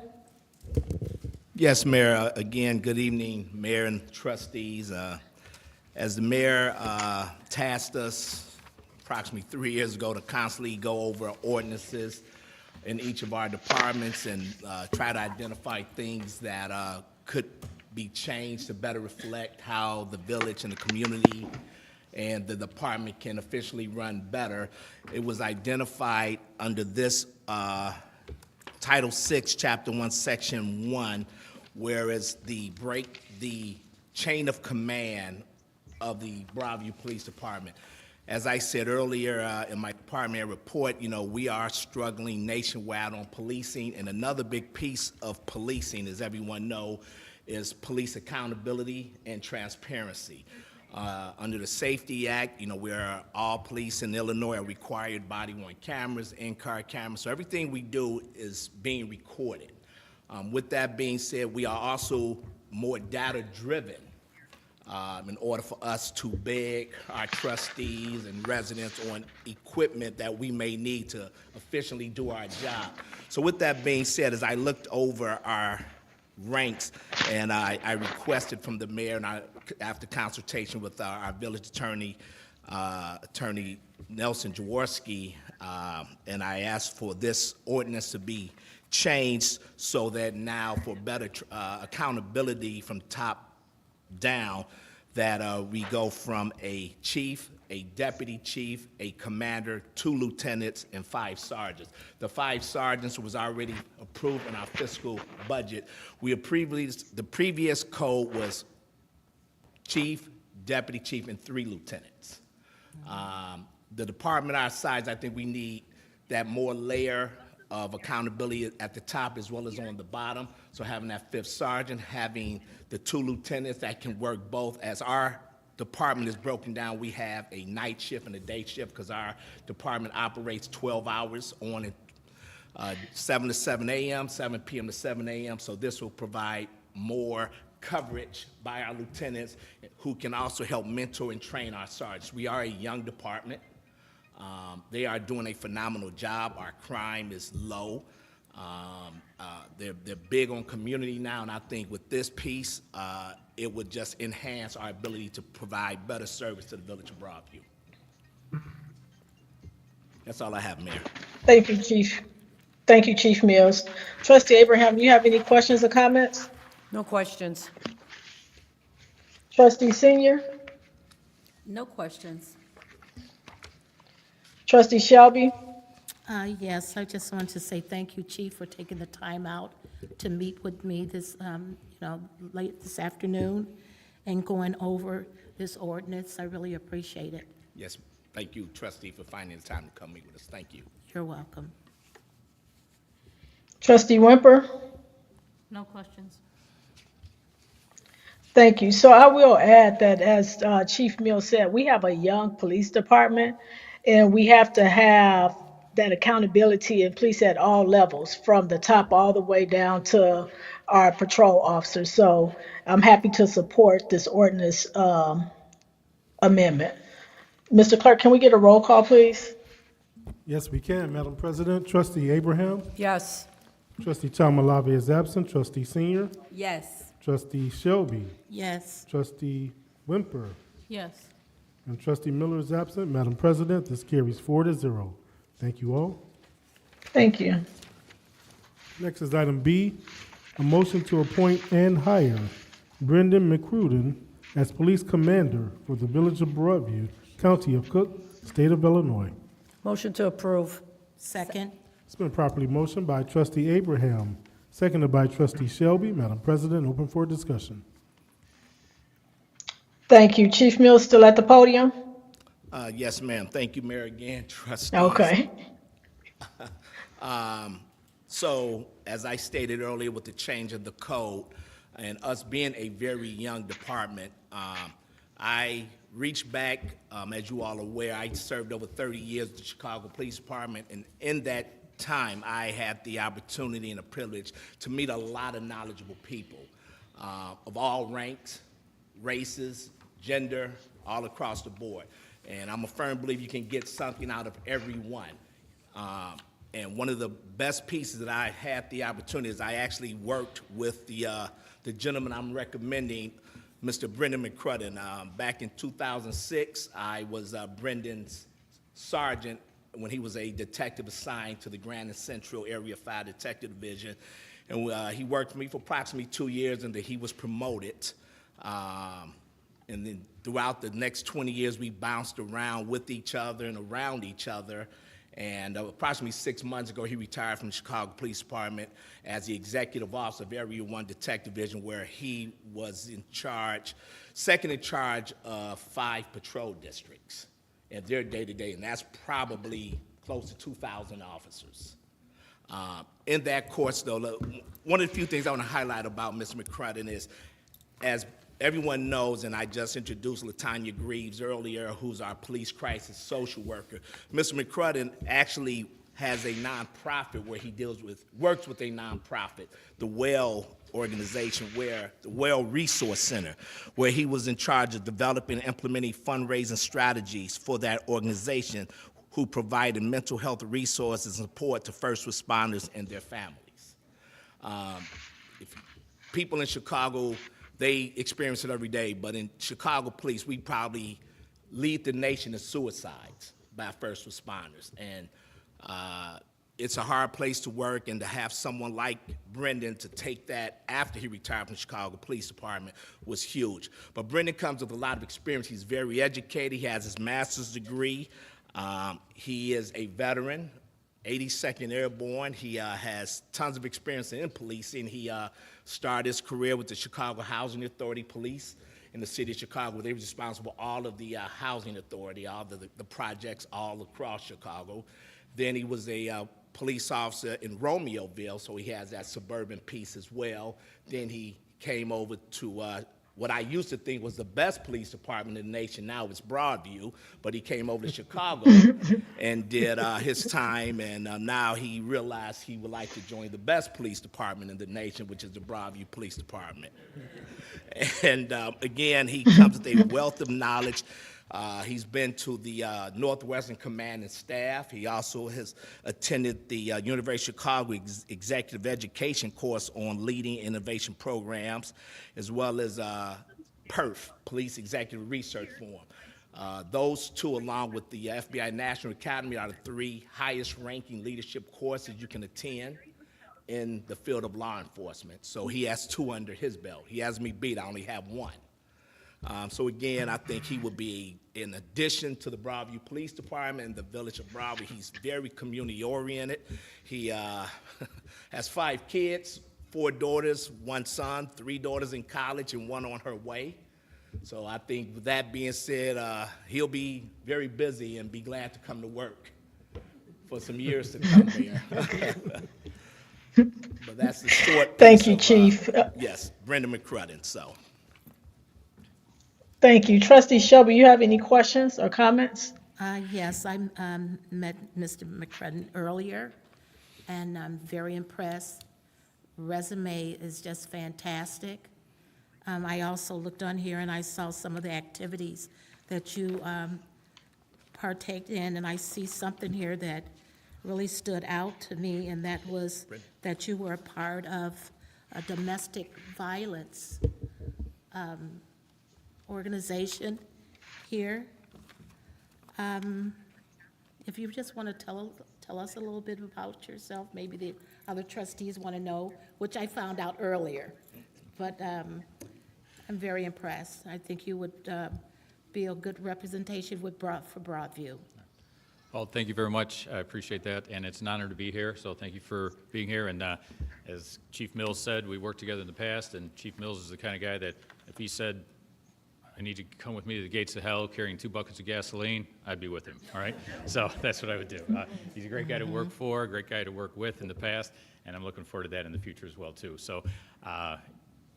Yes, Mayor. Again, good evening, Mayor and trustees. As the mayor tasked us approximately 3 years ago to constantly go over ordinances in each of our departments and try to identify things that could be changed to better reflect how the village and the community and the department can officially run better. It was identified under this Title 6, Chapter 1, Section 1, whereas the chain of command of the Broadview Police Department. As I said earlier in my primary report, we are struggling nationwide on policing, and another big piece of policing, as everyone knows, is police accountability and transparency. Under the Safety Act, where all police in Illinois are required body-worn cameras, in-car cameras, so everything we do is being recorded. With that being said, we are also more data-driven in order for us to beg our trustees and residents on equipment that we may need to efficiently do our job. So with that being said, as I looked over our ranks and I requested from the mayor, and after consultation with our village attorney, Attorney Nelson Jaworski, and I asked for this ordinance to be changed so that now for better accountability from top down, that we go from a chief, a deputy chief, a commander, 2 lieutenants, and 5 sergeants. The 5 sergeants was already approved in our fiscal budget. The previous code was chief, deputy chief, and 3 lieutenants. The department our size, I think we need that more layer of accountability at the top as well as on the bottom. So having that 5th sergeant, having the 2 lieutenants that can work both. As our department is broken down, we have a night shift and a day shift because our department operates 12 hours on it, 7 to 7 a.m., 7 p.m. to 7 a.m. So this will provide more coverage by our lieutenants who can also help mentor and train our sergeants. We are a young department. They are doing a phenomenal job. Our crime is low. They're big on community now, and I think with this piece, it would just enhance our ability to provide better service to the village of Broadview. That's all I have, Mayor.
Thank you, Chief. Thank you, Chief Mills. Trustee Abraham, you have any questions or comments?
No questions.
Trustee Senior,
No questions.
Trustee Shelby,
Yes, I just wanted to say thank you, Chief, for taking the time out to meet with me this, late this afternoon and going over this ordinance. I really appreciate it.
Yes, thank you, trustee, for finding the time to come meet with us. Thank you.
You're welcome.
Trustee Wimper.
No questions.
Thank you. So I will add that, as Chief Mills said, we have a young police department, and we have to have that accountability in police at all levels, from the top all the way down to our patrol officers. So I'm happy to support this ordinance amendment. Mr. Clerk, can we get a roll call, please?
Yes, we can, Madam President. Trustee Abraham.
Yes.
Trustee Chalmalave is absent. Trustee Senior.
Yes.
Trustee Shelby.
Yes.
Trustee Wimper.
Yes.
And Trustee Miller is absent. Madam President, this carries 4-0. Thank you all.
Thank you.
Next is item B, a motion to appoint and hire Brendan McCrudden as police commander for the Village of Broadview, County of Cook, State of Illinois.
Motion to approve.
Second?
It's been properly motioned by Trustee Abraham, seconded by Trustee Shelby. Madam President, open for discussion.
Thank you. Chief Mills still at the podium?
Yes, ma'am. Thank you, Mayor, again, trustees.
Okay.
So, as I stated earlier with the change of the code and us being a very young department, I reached back, as you all are aware, I served over 30 years with the Chicago Police Department, and in that time, I had the opportunity and the privilege to meet a lot of knowledgeable people of all ranks, races, gender, all across the board. And I'm a firm believer you can get something out of everyone. And one of the best pieces that I had the opportunity is I actually worked with the gentleman I'm recommending, Mr. Brendan McCrudden. Back in 2006, I was Brendan's sergeant when he was a detective assigned to the Grand and Central Area 5 Detective Division. And he worked for me for approximately 2 years, and then he was promoted. And then throughout the next 20 years, we bounced around with each other and around each other. And approximately 6 months ago, he retired from the Chicago Police Department as the executive officer of Area 1 Detective Division, where he was in charge, second in charge of 5 patrol districts and their day-to-day, and that's probably close to 2,000 officers. In that course, though, one of the few things I want to highlight about Mr. McCrudden is, as everyone knows, and I just introduced LaTanya Greaves earlier, who's our police crisis social worker. Mr. McCrudden actually has a nonprofit where he works with a nonprofit, the Well organization, the Well Resource Center, where he was in charge of developing and implementing fundraising strategies for that organization, who provided mental health resources and support to first responders and their families. People in Chicago, they experience it every day, but in Chicago police, we probably lead the nation in suicides by first responders. And it's a hard place to work, and to have someone like Brendan to take that after he retired from the Chicago Police Department was huge. But Brendan comes with a lot of experience. He's very educated. He has his master's degree. He is a veteran, 82nd Airborne. He has tons of experience in policing. He started his career with the Chicago Housing Authority Police in the city of Chicago. They were responsible for all of the housing authority, all the projects all across Chicago. Then he was a police officer in Romeoville, so he has that suburban piece as well. Then he came over to what I used to think was the best police department in the nation. Now it's Broadview, but he came over to Chicago and did his time, and now he realized he would like to join the best police department in the nation, which is the Broadview Police Department. And again, he comes with a wealth of knowledge. He's been to the Northwestern Command and Staff. He also has attended the University of Chicago Executive Education course on leading innovation programs, as well as PERF, Police Executive Research Forum. Those two, along with the FBI National Academy, are the 3 highest ranking leadership courses you can attend. in the field of law enforcement. So he has 2 under his belt. He has me beat. I only have 1. So again, I think he will be, in addition to the Broadview Police Department and the Village of Broadview, he's very community-oriented. He has 5 kids, 4 daughters, 1 son, 3 daughters in college, and 1 on her way. So I think with that being said, he'll be very busy and be glad to come to work for some years to come here. But that's the short
Thank
piece
you,
of,
Chief.
yes, Brenda McCrudden, so.
Thank you. Trustee Shelby, you have any questions or comments?
Yes, I met Mr. McCrudden earlier, and I'm very impressed. Resume is just fantastic. I also looked on here and I saw some of the activities that you partaked in, and I see something here that really stood out to me, and that was that you were a part of a domestic violence organization here. If you just want to tell us a little bit about yourself, maybe the other trustees want to know, which I found out earlier. But I'm very impressed. I think you would be a good representation for Broadview.
Well, thank you very much. I appreciate that, and it's an honor to be here, so thank you for being here. And as Chief Mills said, we worked together in the past, and Chief Mills is the kind of guy that if he said, I need to come with me to the gates of hell carrying 2 buckets of gasoline, I'd be with him, all right? So that's what I would do. He's a great guy to work for, a great guy to work with in the past, and I'm looking forward to that in the future as well, too. So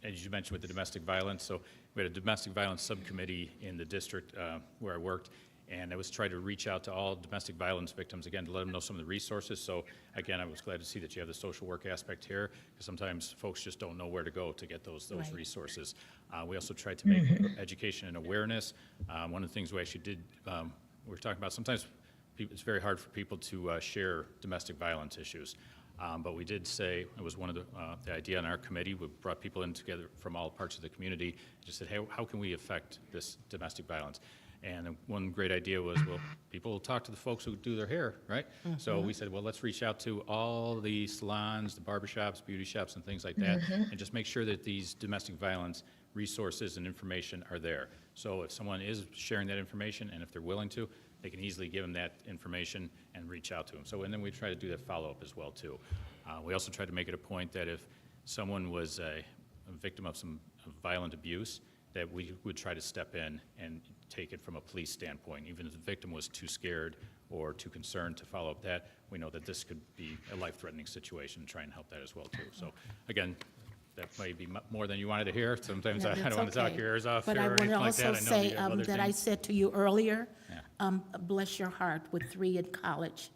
as you mentioned with the domestic violence, so we had a domestic violence subcommittee in the district where I worked, and I was trying to reach out to all domestic violence victims, again, to let them know some of the resources. So again, I was glad to see that you have the social work aspect here, because sometimes folks just don't know where to go to get those
Right.
resources. We also tried to make education and awareness. One of the things we actually did, we were talking about, sometimes it's very hard for people to share domestic violence issues. But we did say, it was one of the idea on our committee, we brought people in together from all parts of the community, just said, hey, how can we affect this domestic violence? And one great idea was, well, people will talk to the folks who do their hair, right? So we said, well, let's reach out to all the salons, the barbershops, beauty shops, and things like that, and just make sure that these domestic violence resources and information are there. So if someone is sharing that information, and if they're willing to, they can easily give them that information and reach out to them. So, and then we try to do that follow-up as well, too. We also try to make it a point that if someone was a victim of some violent abuse, that we would try to step in and take it from a police standpoint. Even if the victim was too scared or too concerned to follow up that, we know that this could be a life-threatening situation, try and help that as well, too. So, again, that may be more than you wanted to hear. Sometimes I don't want to talk your ears off
But
here
I
or
want to
anything like that.
also
I know
say
you have other
that I
things.
said to you earlier, bless your heart with 3 in college,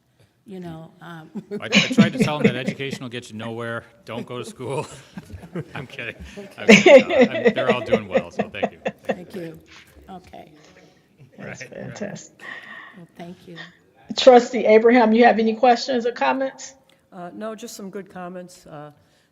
you know.
I tried to tell them that education will get you nowhere. Don't go to school. I'm kidding. They're all doing well, so thank you.
Thank you. Okay.
That's fantastic.
Well, thank you.
Trustee Abraham, you have any questions or comments?
No, just some good comments.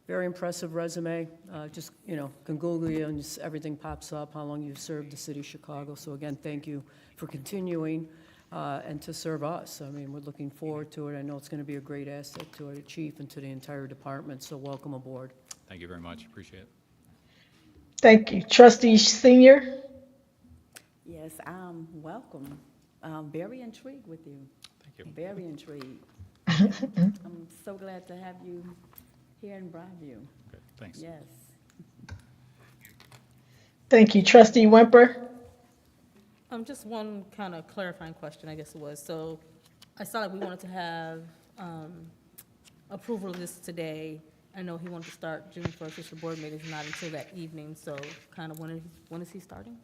Very impressive resume. Just, can Google you and just everything pops up, how long you've served the city of Chicago. So again, thank you for continuing and to serve us. I mean, we're looking forward to it. I know it's going to be a great asset to our chief and to the entire department, so welcome aboard.
Thank you very much. Appreciate it.
Thank you. Trustee Senior?
Yes, welcome. Very intrigued with you.
Thank you.
Very intrigued. I'm so glad to have you here in Broadview.
Okay, thanks.
Yes.
Thank you. Trustee Wimper?
Just one kind of clarifying question, I guess it was. So I saw that we wanted to have approval of this today. I know he wanted to start June 1st, which the board meeting is not until that evening, so kind of when is he starting?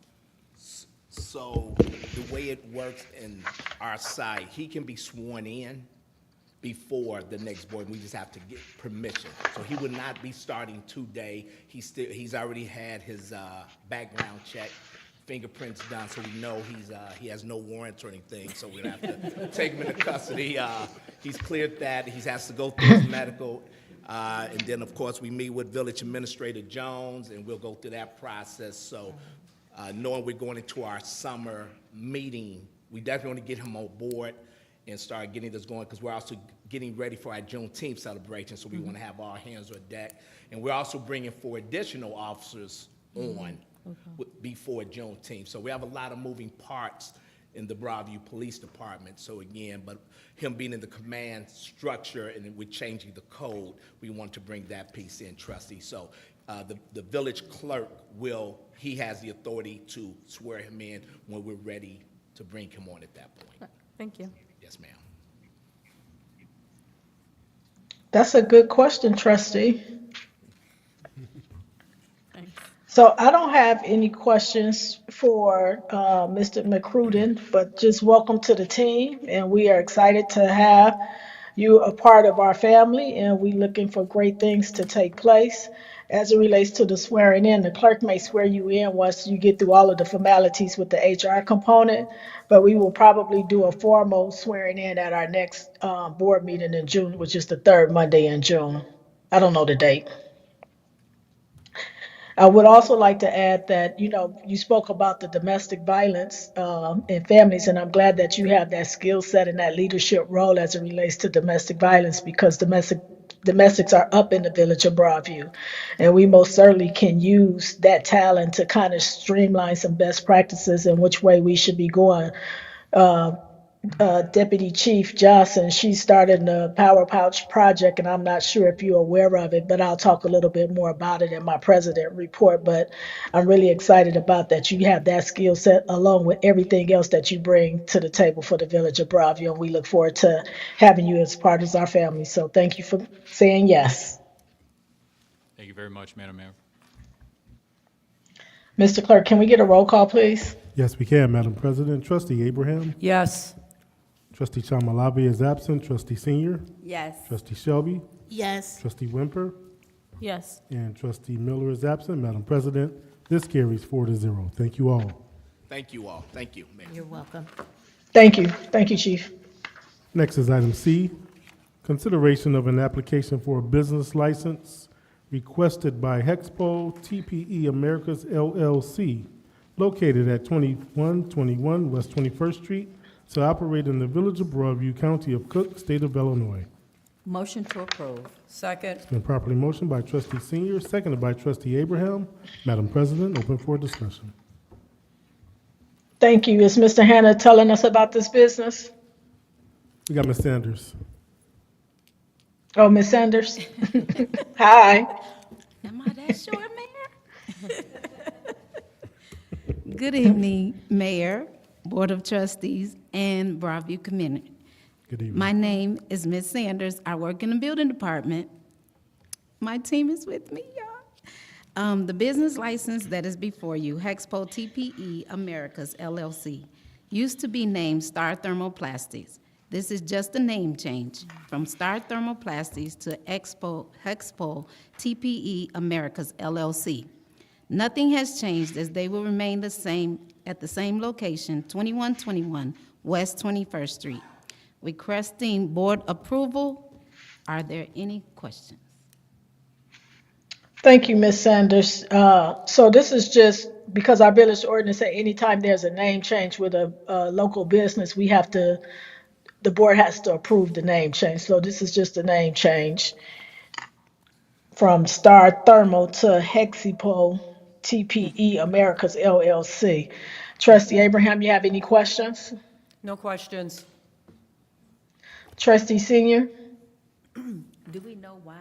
So the way it works in our side, he can be sworn in before the next board. We just have to get permission. So he would not be starting today. He's already had his background check, fingerprints done, so we know he has no warrants or anything. So we have to take him into custody. He's cleared that. He has to go through his medical. And then, of course, we meet with Village Administrator Jones, and we'll go through that process. So knowing we're going into our summer meeting, we definitely want to get him on board and start getting this going, because we're also getting ready for our Juneteenth celebration, so we want to have all hands on deck. And we're also bringing 4 additional officers on before Juneteenth. So we have a lot of moving parts in the Broadview Police Department. So again, but him being in the command structure and we're changing the code, we want to bring that piece in, trustee. So the village clerk he has the authority to swear him in when we're ready to bring him on at that point.
Thank you.
Yes, ma'am.
That's a good question, trustee.
Thanks.
So I don't have any questions for Mr. McCruden, but just welcome to the team, and we are excited to have you a part of our family, and we're looking for great things to take place. As it relates to the swearing in, the clerk may swear you in once you get through all of the formalities with the HR component, but we will probably do a formal swearing in at our next board meeting in June, which is the third Monday in June. I don't know the date. I would also like to add that, you spoke about the domestic violence in families, and I'm glad that you have that skill set and that leadership role as it relates to domestic violence, because domestics are up in the village of Broadview, and we most certainly can use that talent to kind of streamline some best practices and which way we should be going. Uh, Deputy Chief Johnson, she started the Power Pouch project, and I'm not sure if you're aware of it, but I'll talk a little bit more about it in my president report. But I'm really excited about that. You have that skill set along with everything else that you bring to the table for the village of Broadview, and we look forward to having you as part of our family. So thank you for saying yes.
Thank you very much, Madam Mayor.
Mr. Clerk, can we get a roll call, please?
Yes, we can, Madam President. Trustee Abraham.
Yes.
Trustee Chamalabi is absent. Trustee Senior.
Yes.
Trustee Shelby.
Yes.
Trustee Wimper.
Yes.
And Trustee Miller is absent. Madam President, this carries 4-0. Thank you all.
Thank you all. Thank you, Mayor.
You're welcome.
Thank you. Thank you, Chief.
Next is item C, consideration of an application for a business license requested by Hexpo TPE Americas LLC, located at 2121 West 21st Street, to operate in the village of Broadview, County of Cook, State of Illinois.
Motion to approve. Second.
It's been properly motioned by Trustee Senior, seconded by Trustee Abraham. Madam President, open for discussion.
Thank you. Is Mr. Hannah telling us about this business?
We got Ms. Sanders.
Oh, Ms. Sanders? Hi.
Am I that short, Mayor? Good evening, Mayor, Board of Trustees, and Broadview community.
Good evening.
My name is Ms. Sanders. I work in the building department. My team is with me, y'all. The business license that is before you, Hexpo TPE Americas LLC, used to be named Star Thermoplastics. This is just a name change from Star Thermoplastics to Hexpo TPE Americas LLC. Nothing has changed, as they will remain the same at the same location, 2121 West 21st Street. Requesting board approval. Are there any questions?
Thank you, Ms. Sanders. So this is just because our village ordinance say anytime there's a name change with a local business, the board has to approve the name change. So this is just a name change from Star Thermal to Hexpo TPE Americas LLC. Trustee Abraham, you have any questions?
No questions.
Trustee Senior?
Do we know why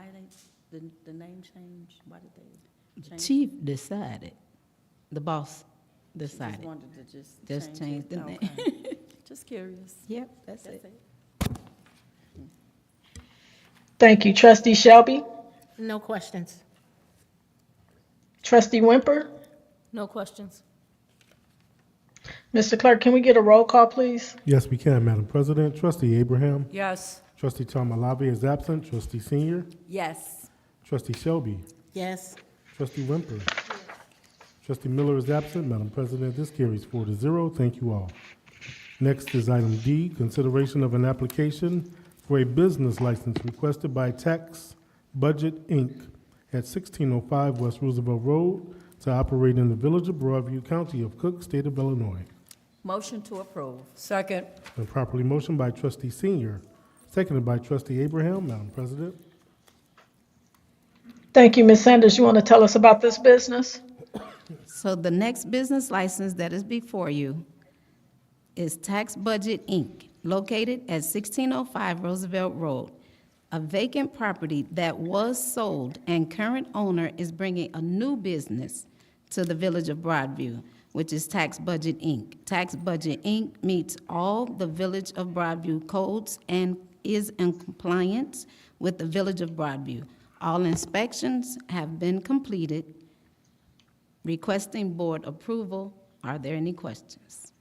the name change? Why did they change?
Chief decided, the boss
Just
decided.
wanted to just
Just change
it.
the name.
Okay. Just curious.
Yep, that's it.
Thank you. Trustee Shelby?
No questions.
Trustee Wimper?
No questions.
Mr. Clerk, can we get a roll call, please?
Yes, we can, Madam President. Trustee Abraham.
Yes.
Trustee Chamalabi is absent. Trustee Senior.
Yes.
Trustee Shelby.
Yes.
Trustee Wimper. Trustee Miller is absent. Madam President, this carries 4-0. Thank you all. Next is item D, consideration of an application for a business license requested by Tax Budget, Inc. at 1605 West Roosevelt Road to operate in the village of Broadview, County of Cook, State of Illinois.
Motion to approve. Second.
Been properly motioned by Trustee Senior, Seconded by Trustee Abraham. Madam President.
Thank you, Ms. Sanders. You want to tell us about this business?
So the next business license that is before you is Tax Budget Inc., located at 1605 Roosevelt Road, a vacant property that was sold, and current owner is bringing a new business to the Village of Broadview, which is Tax Budget Inc. Tax Budget Inc. meets all the Village of Broadview codes and is in compliance with the Village of Broadview. All inspections have been completed. Requesting board approval. Are there any questions?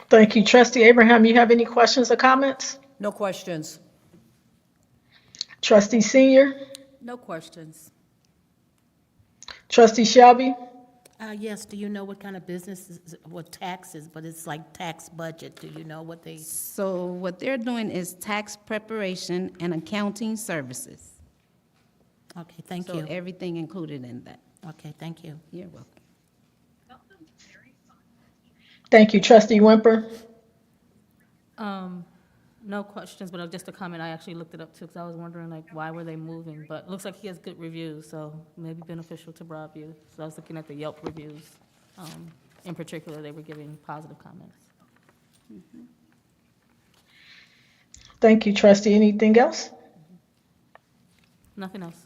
Thank you. Trustee Abraham, you have any questions or comments?
No questions.
Trustee Senior?
No questions.
Trustee Shelby?
Yes, do you know what kind of business is, what taxes, but it's like tax budget, do you know what they?
So what they're doing is tax preparation and accounting services.
Okay, thank
So
you.
everything included in that.
Okay, thank you.
You're welcome.
Thank you. Trustee Wimper?
No questions, but just a comment, I actually looked it up too, because I was wondering like, why were they moving? But it looks like he has good reviews, so maybe beneficial to Broadview. So I was looking at the Yelp reviews. In particular, they were giving positive comments.
Thank you, Trustee. Anything else?
Nothing else.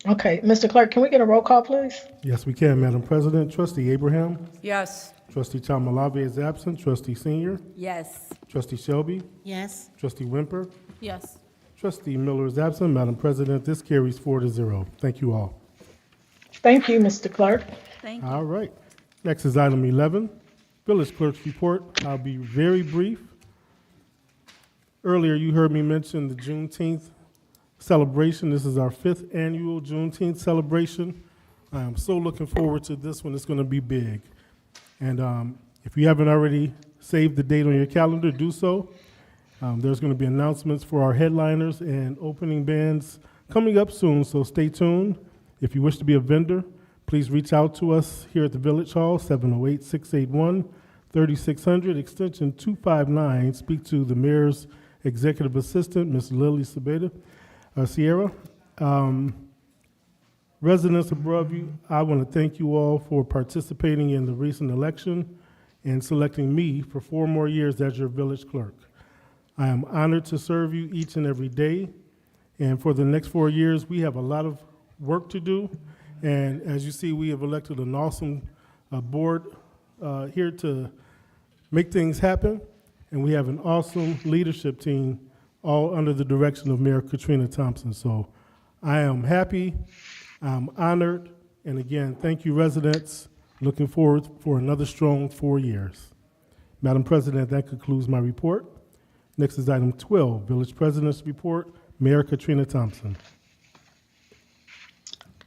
Okay, Mr. Clerk, can we get a roll call, please?
Yes, we can, Madam President. Trustee Abraham.
Yes.
Trustee Chamalave is absent. Trustee Senior.
Yes.
Trustee Shelby.
Yes,
Trustee Wimper.
Yes.
Trustee Miller is absent. Madam President, this carries 4-0. Thank you all.
Thank you, Mr. Clerk.
Thank you.
All right. Next is item 11, Village Clerk's report. I'll be very brief. Earlier, you heard me mention the Juneteenth celebration. This is our 5th annual Juneteenth celebration. I am so looking forward to this one. It's going to be big. And if you haven't already saved the date on your calendar, do so. There's going to be announcements for our headliners and opening bands coming up soon, so stay tuned. If you wish to be a vendor, please reach out to us here at the Village Hall, 708-681-3600, extension 259. Speak to the Mayor's Executive Assistant, Ms. Lily Sierra. Residents of Broadview, I want to thank you all for participating in the recent election and selecting me for 4 more years as your village clerk. I am honored to serve you each and every day. And for the next 4 years, we have a lot of work to do. And as you see, we have elected an awesome board here to make things happen. And we have an awesome leadership team all under the direction of Mayor Katrina Thompson. So I am happy, I'm honored, and again, thank you, residents. Looking forward for another strong 4 years. Madam President, that concludes my report. Next is item 12, Village President's Report, Mayor Katrina Thompson.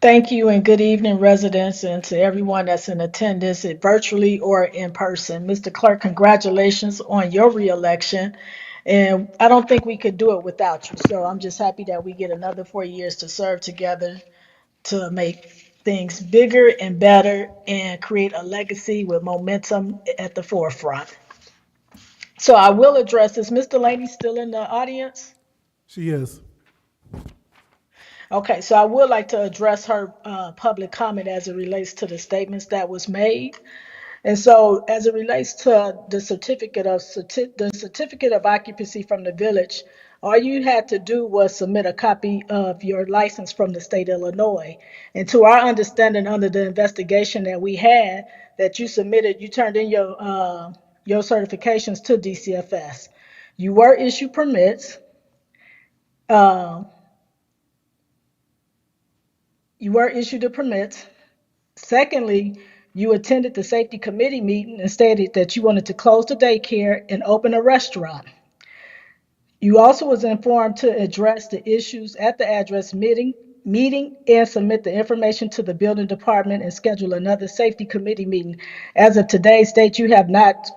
Thank you and good evening, residents, and to everyone that's in attendance, virtually or in person. Mr. Clerk, congratulations on your reelection. And I don't think we could do it without you. So I'm just happy that we get another 4 years to serve together to make things bigger and better and create a legacy with momentum at the forefront. So I will address this. Ms. Delaney still in the audience?
She is.
Okay, so I would like to address her public comment as it relates to the statements that was made. And so as it relates to the certificate of occupancy from the village, all you had to do was submit a copy of your license from the state of Illinois. And to our understanding, under the investigation that we had, that you submitted, you turned in your certifications to DCFS. You were issued permits. You were issued the permits. Secondly, you attended the safety committee meeting and stated that you wanted to close the daycare and open a restaurant. You also was informed to address the issues at the address meeting and submit the information to the building department and schedule another safety committee meeting. As of today's date, you have not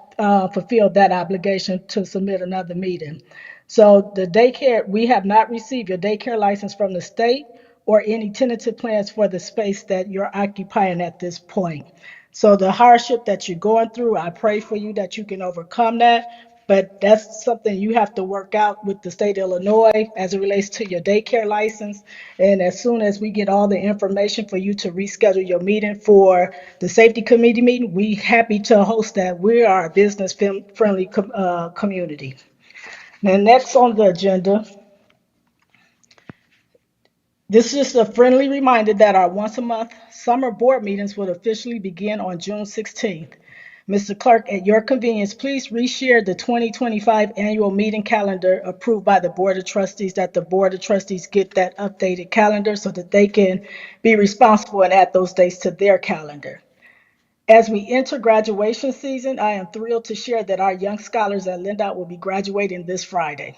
fulfilled that obligation to submit another meeting. So the daycare, we have not received your daycare license from the state or any tentative plans for the space that you're occupying at this point. So the hardship that you're going through, I pray for you that you can overcome that. But that's something you have to work out with the state of Illinois as it relates to your daycare license. And as soon as we get all the information for you to reschedule your meeting for the safety committee meeting, we happy to host that. We are a business friendly community. Now, next on the agenda, this is just a friendly reminder that our once a month summer board meetings will officially begin on June 16th. Mr. Clerk, at your convenience, please reshare the 2025 annual meeting calendar approved by the Board of Trustees, that the Board of Trustees get that updated calendar so that they can be responsible and add those dates to their calendar. As we enter graduation season, I am thrilled to share that our young scholars at Lindau will be graduating this Friday.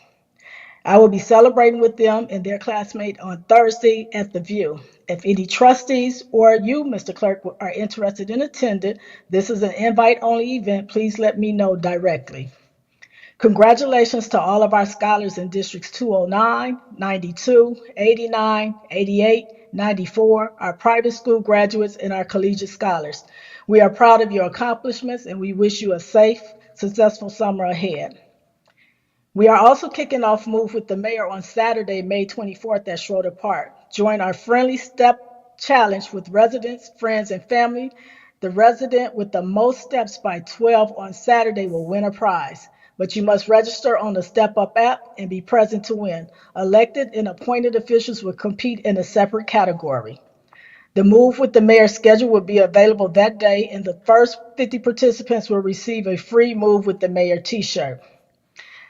I will be celebrating with them and their classmate on Thursday at the View. If any trustees or you, Mr. Clerk, are interested in attending, this is an invite-only event. Please let me know directly. Congratulations to all of our scholars in Districts 209, 92, 89, 88, 94, our private school graduates, and our collegiate scholars. We are proud of your accomplishments, and we wish you a safe, successful summer ahead. We are also kicking off Move with the Mayor on Saturday, May 24th at Schroeder Park. Join our friendly step challenge with residents, friends, and family. The resident with the most steps by 12 on Saturday will win a prize. But you must register on the Step Up app and be present to win. Elected and appointed officials will compete in a separate category. The Move with the Mayor schedule will be available that day, and the first 50 participants will receive a free Move with the Mayor t-shirt.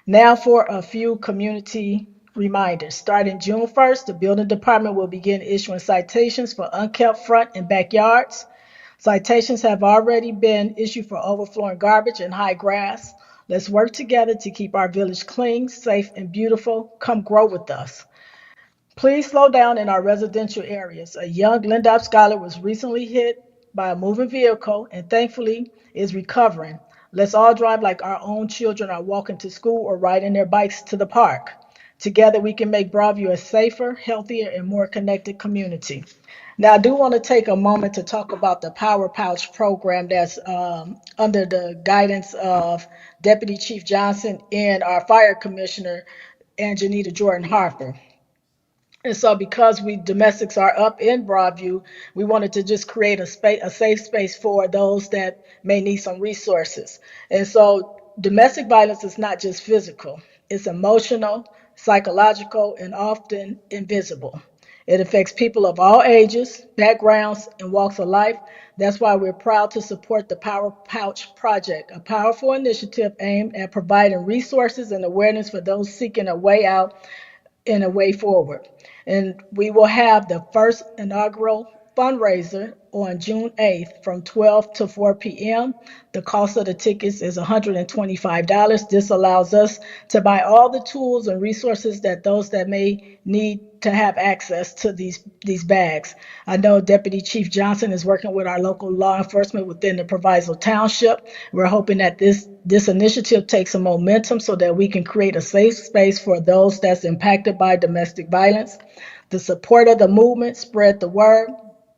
Now for a few community reminders. Starting June 1st, the building department will begin issuing citations for unkept front and backyards. Citations have already been issued for overflowing garbage and high grass. Let's work together to keep our village clean, safe, and beautiful. Come grow with us. Please slow down in our residential areas. A young Lindop scholar was recently hit by a moving vehicle and thankfully is recovering. Let's all drive like our own children are walking to school or riding their bikes to the park. Together we can make Broadview a safer, healthier, and more connected community. Now, I do want to take a moment to talk about the Power Pouch program that's under the guidance of Deputy Chief Johnson and our Fire Commissioner, Anjanita Jordan Harper. And so because we domestics are up in Broadview, we wanted to just create a safe space for those that may need some resources. And so domestic violence is not just physical, it's emotional, psychological, and often invisible. It affects people of all ages, backgrounds, and walks of life. That's why we're proud to support the Power Pouch Project, a powerful initiative aimed at providing resources and awareness for those seeking a way out and a way forward. And we will have the first inaugural fundraiser on June 8th from 12 to 4 p.m. The cost of the tickets is $125. This allows us to buy all the tools and resources that those that may need to have access to these bags. I know Deputy Chief Johnson is working with our local law enforcement within the Proviso Township. We're hoping that this initiative takes some momentum so that we can create a safe space for those that's impacted by domestic violence. The support of the movement, spread the word,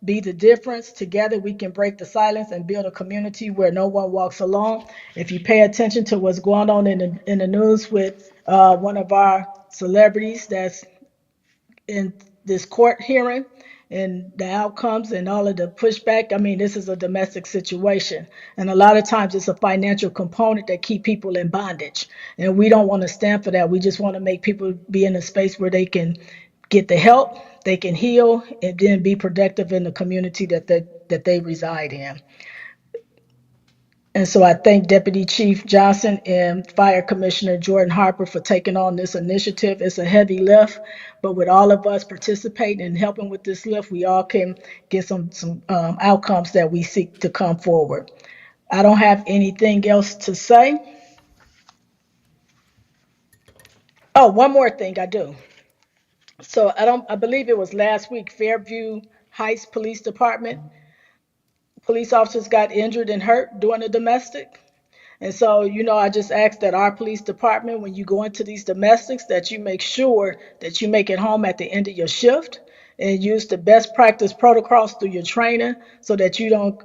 be the difference. Together we can break the silence and build a community where no one walks alone. If you pay attention to what's going on in the news with one of our celebrities that's in this court hearing and the outcomes and all of the pushback, I mean, this is a domestic situation. And a lot of times it's a financial component that keep people in bondage. And we don't want to stand for that. We just want to make people be in a space where they can get the help, they can heal, and then be productive in the community that they reside in. And so I thank Deputy Chief Johnson and Fire Commissioner Jordan Harper for taking on this initiative. It's a heavy lift, but with all of us participating and helping with this lift, we all can get some outcomes that we seek to come forward. I don't have anything else to say. Oh, one more thing I do. So I believe it was last week, Fairview Heights Police Department, police officers got injured and hurt during a domestic. And so, I just ask that our police department, when you go into these domestics, that you make sure that you make it home at the end of your shift and use the best practice protocols through your training so that you don't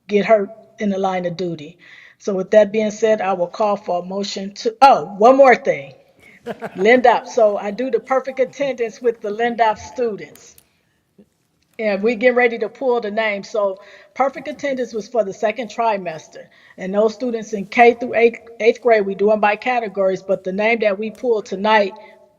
get hurt in the line of duty. So with that being said, I will call for a motion to, oh, one more thing. Lindop. So I do the perfect attendance with the Lindop students. And we get ready to pull the names. So perfect attendance was for the second trimester. And those students in K through eighth grade, we do them by categories. But the name that we pulled tonight,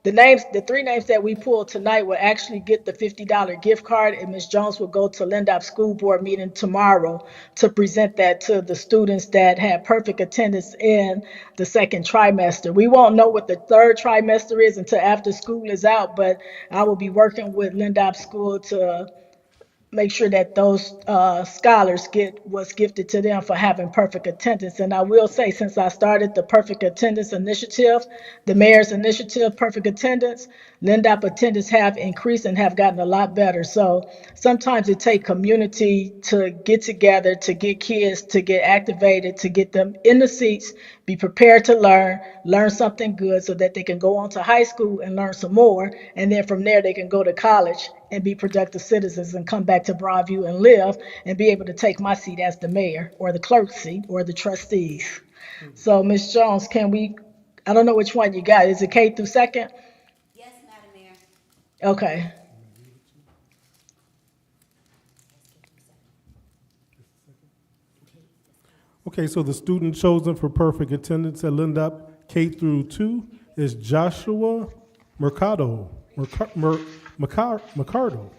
the three names that we pulled tonight will actually get the $50 gift card. And Ms. Jones will go to Lindop School Board meeting tomorrow to present that to the students that had perfect attendance in the second trimester. We won't know what the third trimester is until after school is out, but I will be working with Lindop School to make sure that those scholars get what's gifted to them for having perfect attendance. And I will say, since I started the Perfect Attendance Initiative, the Mayor's Initiative, Perfect Attendance, Lindop attendance have increased and have gotten a lot better. So sometimes it takes community to get together, to get kids, to get activated, to get them in the seats, be prepared to learn something good so that they can go on to high school and learn some more. And then from there, they can go to college and be productive citizens and come back to Broadview and live and be able to take my seat as the mayor or the clerk's seat or the trustees. So, Ms. Jones, I don't know which one you got. Is it K through second?
Yes, Madam Mayor.
Okay.
Okay, so the student chosen for perfect attendance at Lindop K through 2 is Joshua Mercado. Mercado.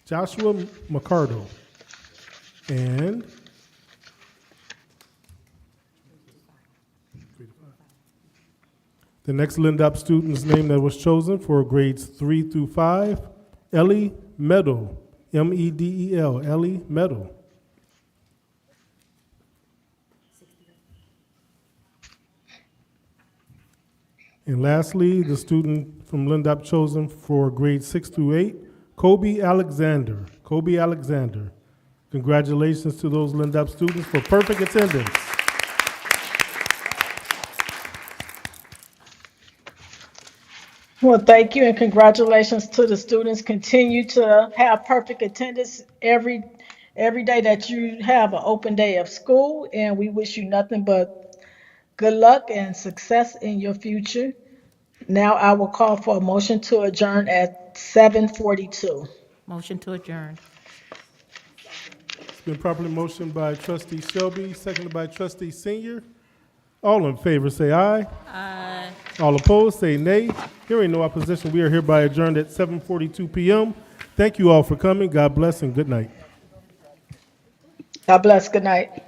Joshua Mercado. And the next Lindop student's name that was chosen for grades 3 through 5, Ellie Meadow. Medel. Ellie Meadow. And lastly, the student from Lindop chosen for grades 6 through 8, Kobe Alexander. Kobe Alexander. Congratulations to those Lindop students for perfect attendance.
Well, thank you and congratulations to the students. Continue to have perfect attendance every day that you have an open day of school, and we wish you nothing but good luck and success in your future. Now I will call for a motion to adjourn at 7:42.
Motion to adjourn.
It's been properly motioned by trustee Shelby, seconded by trustee Senior. All in favor say aye.
Aye.
All opposed say nay. Hearing no opposition, we are hereby adjourned at 7:42 p.m. Thank you all for coming. God bless and good night.
God bless. Good night.